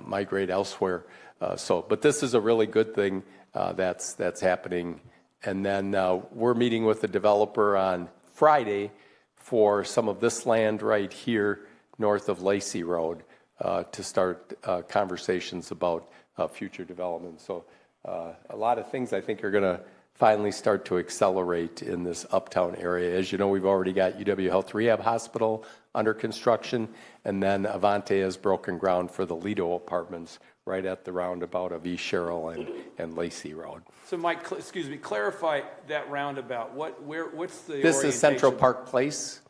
Speaker 10: migrate elsewhere. But this is a really good thing that's happening. And then we're meeting with the developer on Friday for some of this land right here north of Lacey Road to start conversations about future development. So a lot of things I think are going to finally start to accelerate in this uptown area. As you know, we've already got UW Health Rehab Hospital under construction, and then Avante has broken ground for the Lido Apartments right at the roundabout of East Sherrill and Lacey Road.
Speaker 4: So Mike, excuse me, clarify that roundabout. What's the
Speaker 10: This is Central
Speaker 4: orientation?
Speaker 10: Park Place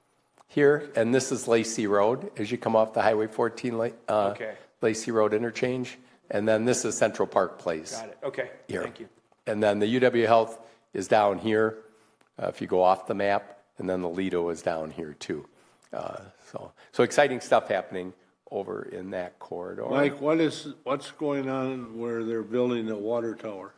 Speaker 10: here, and this is Lacey Road as you come off the Highway 14 Lacey Road interchange. And then this is Central Park Place.
Speaker 4: Got it. Okay.
Speaker 10: Here.
Speaker 4: Thank you.
Speaker 10: And then the UW Health is down here, if you go off the map, and then the Lido is down here too. So exciting stuff happening over in that corridor.
Speaker 12: Mike, what's going on where they're building the water tower?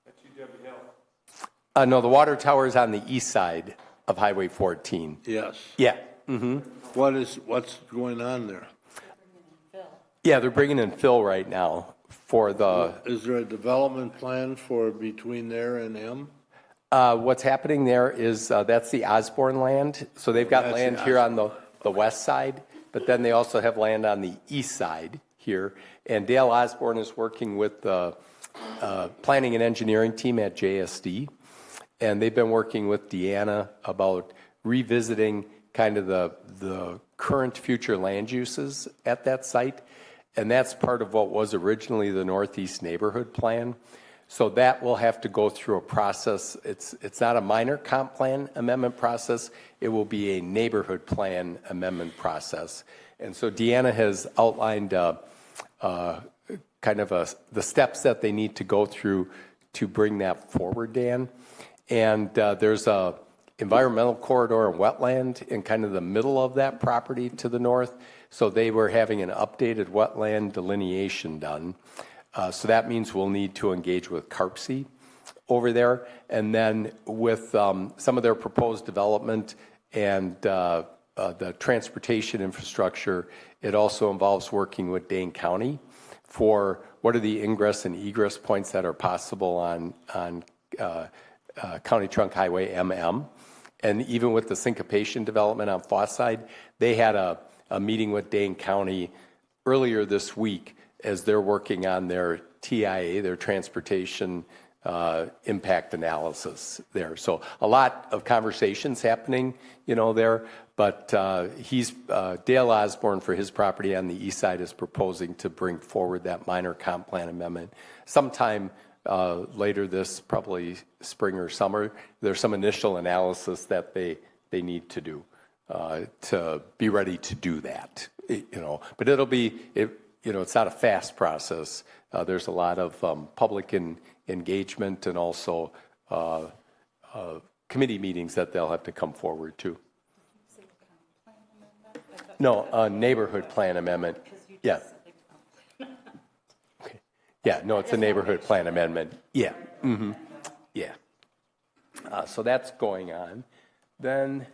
Speaker 4: That's UW Health.
Speaker 10: No, the water tower is on the east side of Highway 14.
Speaker 12: Yes.
Speaker 10: Yeah. Mm-hmm.
Speaker 12: What's going on there?
Speaker 10: Yeah, they're bringing in fill right now for the.
Speaker 12: Is there a development plan for between there and M?
Speaker 10: What's happening there is that's the Osborne land. So they've got land here on the west side, but then they also have land on the east side here. And Dale Osborne is working with the planning and engineering team at JSD. And they've been working with Deanna about revisiting kind of the current future land uses at that site. And that's part of what was originally the Northeast Neighborhood Plan. So that will have to go through a process. It's not a minor comp plan amendment process. It will be a neighborhood plan amendment process. And so Deanna has outlined the steps that they need to go through to bring that forward, Dan. And there's a environmental corridor and wetland in kind of the middle of that property to the north. So they were having an updated wetland delineation done. So that means we'll need to engage with CARPC over there. And then with some of their proposed development and the transportation infrastructure, it also involves working with Dane County for what are the ingress and egress points that are possible on County Trunk Highway MM. And even with the syncopation development on Fawside, they had a meeting with Dane County earlier this week as they're working on their TIA, their transportation impact analysis there. So a lot of conversations happening, there. But Dale Osborne for his property on the east side is proposing to bring forward that minor comp plan amendment sometime later this, probably spring or summer. There's some initial analysis that they need to do to be ready to do that. But it'll be it's not a fast process. There's a lot of public engagement and also committee meetings that they'll have to come forward to. No, a neighborhood plan amendment. Yeah. Okay. Yeah, no, it's a neighborhood plan amendment. Yeah. Mm-hmm. Yeah. So that's going on. Then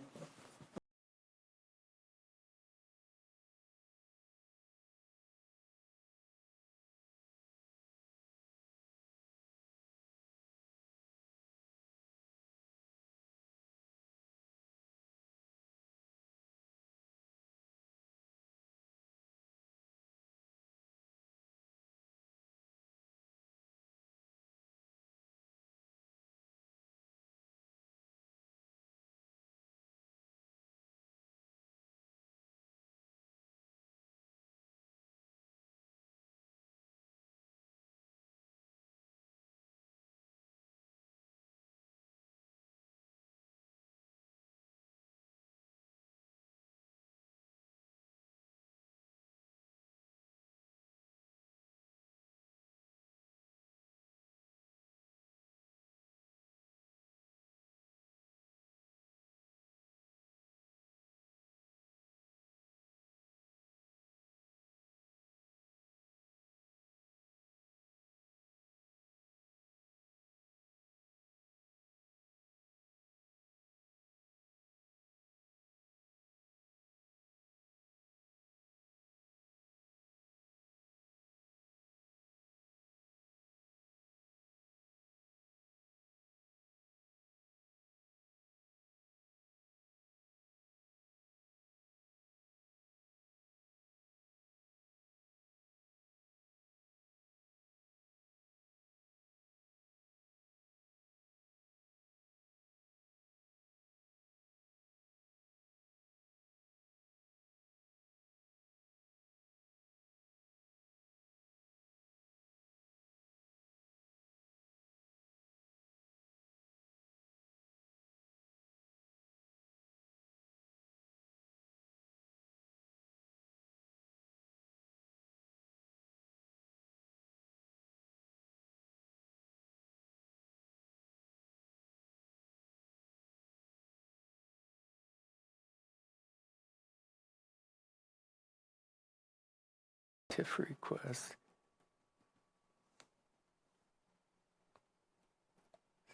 Speaker 10: TIF request.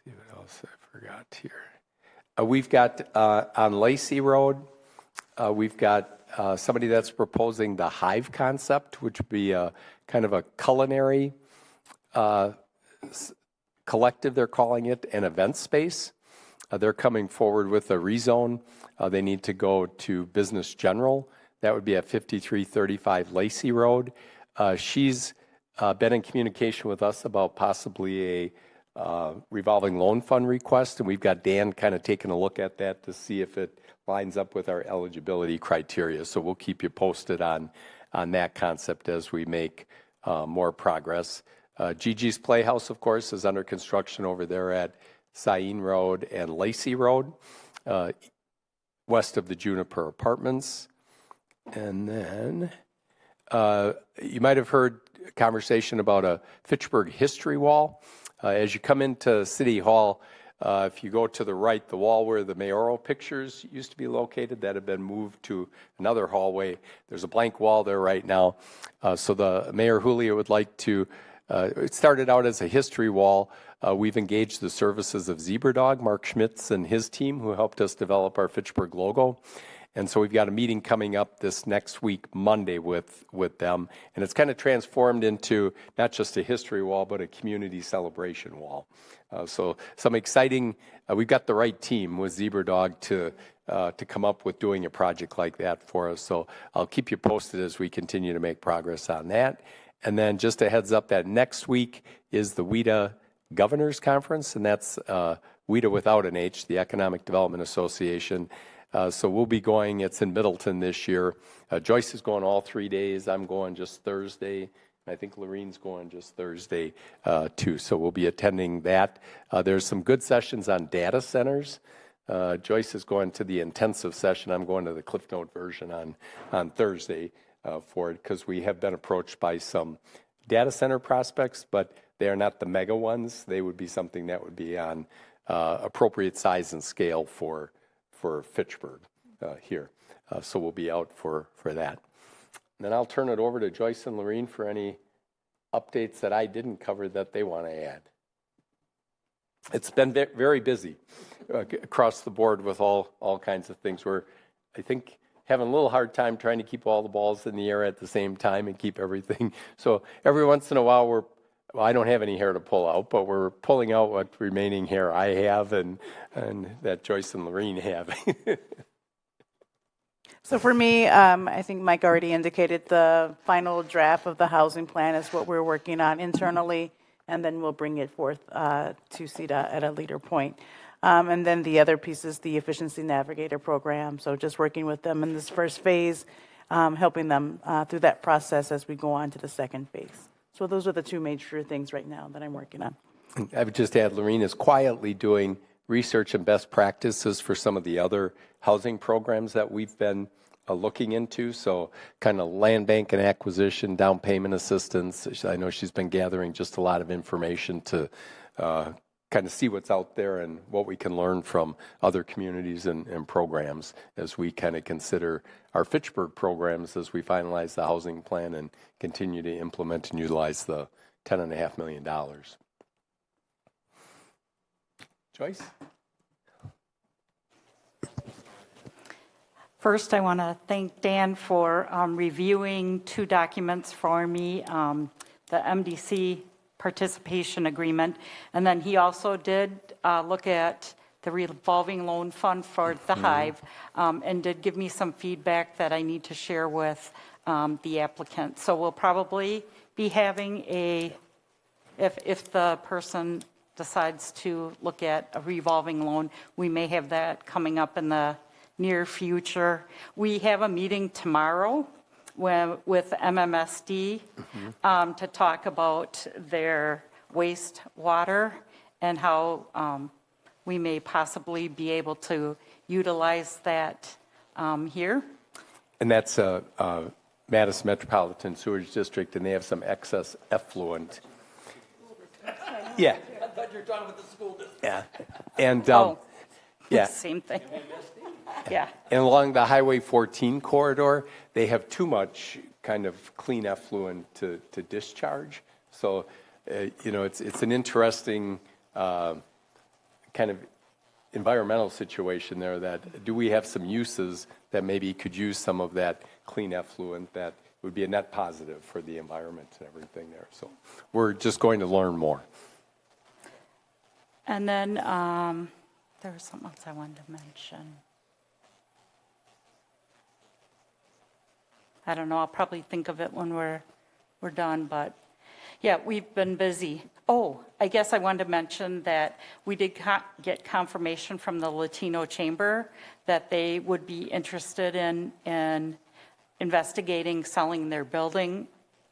Speaker 10: See what else I forgot here. We've got on Lacey Road, we've got somebody that's proposing the hive concept, which would be a kind of a culinary collective, they're calling it, an event space. They're coming forward with a rezone. They need to go to Business General. That would be at 5335 Lacey Road. She's been in communication with us about possibly a revolving loan fund request, and we've got Dan kind of taking a look at that to see if it lines up with our eligibility criteria. So we'll keep you posted on that concept as we make more progress. Gigi's Playhouse, of course, is under construction over there at Sain Road and Lacey Road, west of the Juniper Apartments. And then you might have heard a conversation about a Fitchburg history wall. As you come into City Hall, if you go to the right, the wall where the mayoral pictures used to be located, that had been moved to another hallway. There's a blank wall there right now. So the Mayor Julia would like to, it started out as a history wall. We've engaged the services of Zebra Dog, Mark Schmitz and his team, who helped us develop our Fitchburg logo. And so we've got a meeting coming up this next week, Monday, with them. And it's kind of transformed into not just a history wall, but a community celebration wall. So some exciting, we've got the right team with Zebra Dog to come up with doing a project like that for us. So I'll keep you posted as we continue to make progress on that. And then just a heads up that next week is the WIDA Governors Conference, and that's WIDA without an H, the Economic Development Association. So we'll be going, it's in Middleton this year. Joyce is going all 3 days. I'm going just Thursday. I think Lorene's going just Thursday too. So we'll be attending that. There's some good sessions on data centers. Joyce is going to the intensive session. I'm going to the Cliff Note version on Thursday for it, because we have been approached by some data center prospects, but they are not the mega ones. They would be something that would be on appropriate size and scale for Fitchburg here. So we'll be out for that. And then I'll turn it over to Joyce and Lorene for any updates that I didn't cover that they want to add. It's been very busy across the board with all kinds of things. We're, I think, having a little hard time trying to keep all the balls in the air at the same time and keep everything. So every once in a while I don't have any hair to pull out, but we're pulling out what remaining hair I have and that Joyce and Lorene have.
Speaker 11: So for me, I think Mike already indicated the final draft of the housing plan is what we're working on internally, and then we'll bring it forth to CDOT at a later point. And then the other piece is the Efficiency Navigator program. So just working with them in this first phase, helping them through that process as we go on to the second phase. So those are the two major things right now that I'm working on.
Speaker 10: I would just add, Lorene is quietly doing research and best practices for some of the other housing programs that we've been looking into. So kind of land bank and acquisition, down payment assistance. I know she's been gathering just a lot of information to kind of see what's out there and what we can learn from other communities and programs as we kind of consider our Fitchburg programs as we finalize the housing plan and continue to implement and utilize the $10.5 million. Joyce?
Speaker 5: First, I want to thank Dan for reviewing two documents for me, the MDC participation agreement, and then he also did look at the revolving loan fund for the Hive, and did give me some feedback that I need to share with the applicant. So we'll probably be having if the person decides to look at a revolving loan, we may have that coming up in the near future. We have a meeting tomorrow with MMSD to talk about their wastewater and how we may possibly be able to utilize that here.
Speaker 10: And that's Madison Metropolitan Sewerage District, and they have some excess effluent. Yeah.
Speaker 4: I thought you were talking about the school district.
Speaker 10: Yeah. And
Speaker 5: yeah, same thing. Yeah.
Speaker 10: And along the Highway 14 corridor, they have too much kind of clean effluent to discharge. So, it's an interesting kind of environmental situation there, that do we have some uses that maybe could use some of that clean effluent that would be a net positive for the environment and everything there. So we're just going to learn more.
Speaker 5: And then there was something else I wanted to mention. I don't know, I'll probably think of it when we're done, but yeah, we've been busy. Oh, I guess I wanted to mention that we did get confirmation from the Latino Chamber that they would be interested in investigating selling their building.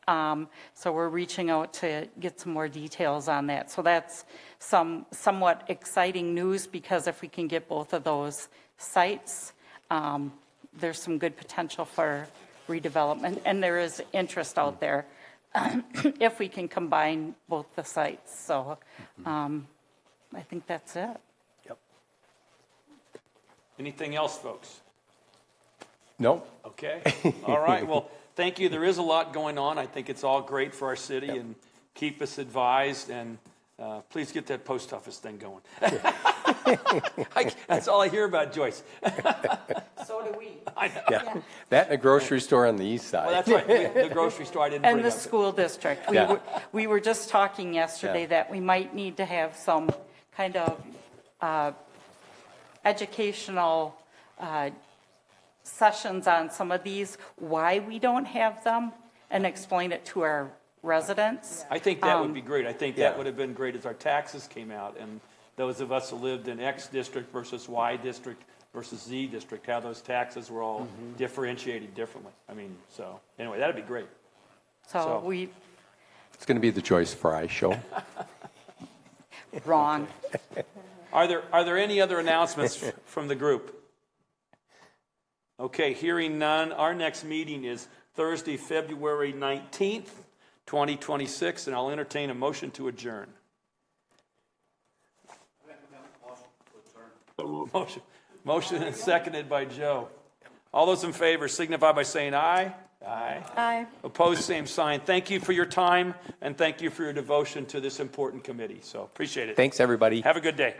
Speaker 5: So we're reaching out to get some more details on that. So that's somewhat exciting news, because if we can get both of those sites, there's some good potential for redevelopment, and there is interest out there if we can combine both the sites. So I think that's it.
Speaker 10: Yep.
Speaker 4: Anything else, folks?
Speaker 10: No.
Speaker 4: Okay. All right. Well, thank you. There is a lot going on. I think it's all great for our city, and keep us advised, and please get that post office thing going. That's all I hear about, Joyce.
Speaker 5: So do we.
Speaker 4: I know.
Speaker 10: Yeah. That and a grocery store on the east side.
Speaker 4: Well, that's right. The grocery store I didn't
Speaker 5: And
Speaker 4: bring
Speaker 5: the
Speaker 4: up.
Speaker 5: school district. We were just talking yesterday that we might need to have some kind of educational sessions on some of these, why we don't have them, and explain it to our residents.
Speaker 4: I think that would be great. I think that would have been great as our taxes came out, and those of us who lived in X district versus Y district versus Z district, how those taxes were all differentiated differently. I mean, so anyway, that'd be great.
Speaker 5: So
Speaker 10: It's going to be the Joyce Fry show.
Speaker 5: Wrong.
Speaker 4: Are there any other announcements from the group? Okay, hearing none, our next meeting is Thursday, February 19th, 2026, and I'll entertain a motion to adjourn. Motion and seconded by Joe. All those in favor signify by saying aye. Aye.
Speaker 7: Aye.
Speaker 4: Opposed, same sign. Thank you for your time, and thank you for your devotion to this important committee. So appreciate it.
Speaker 10: Thanks, everybody.
Speaker 4: Have a good day.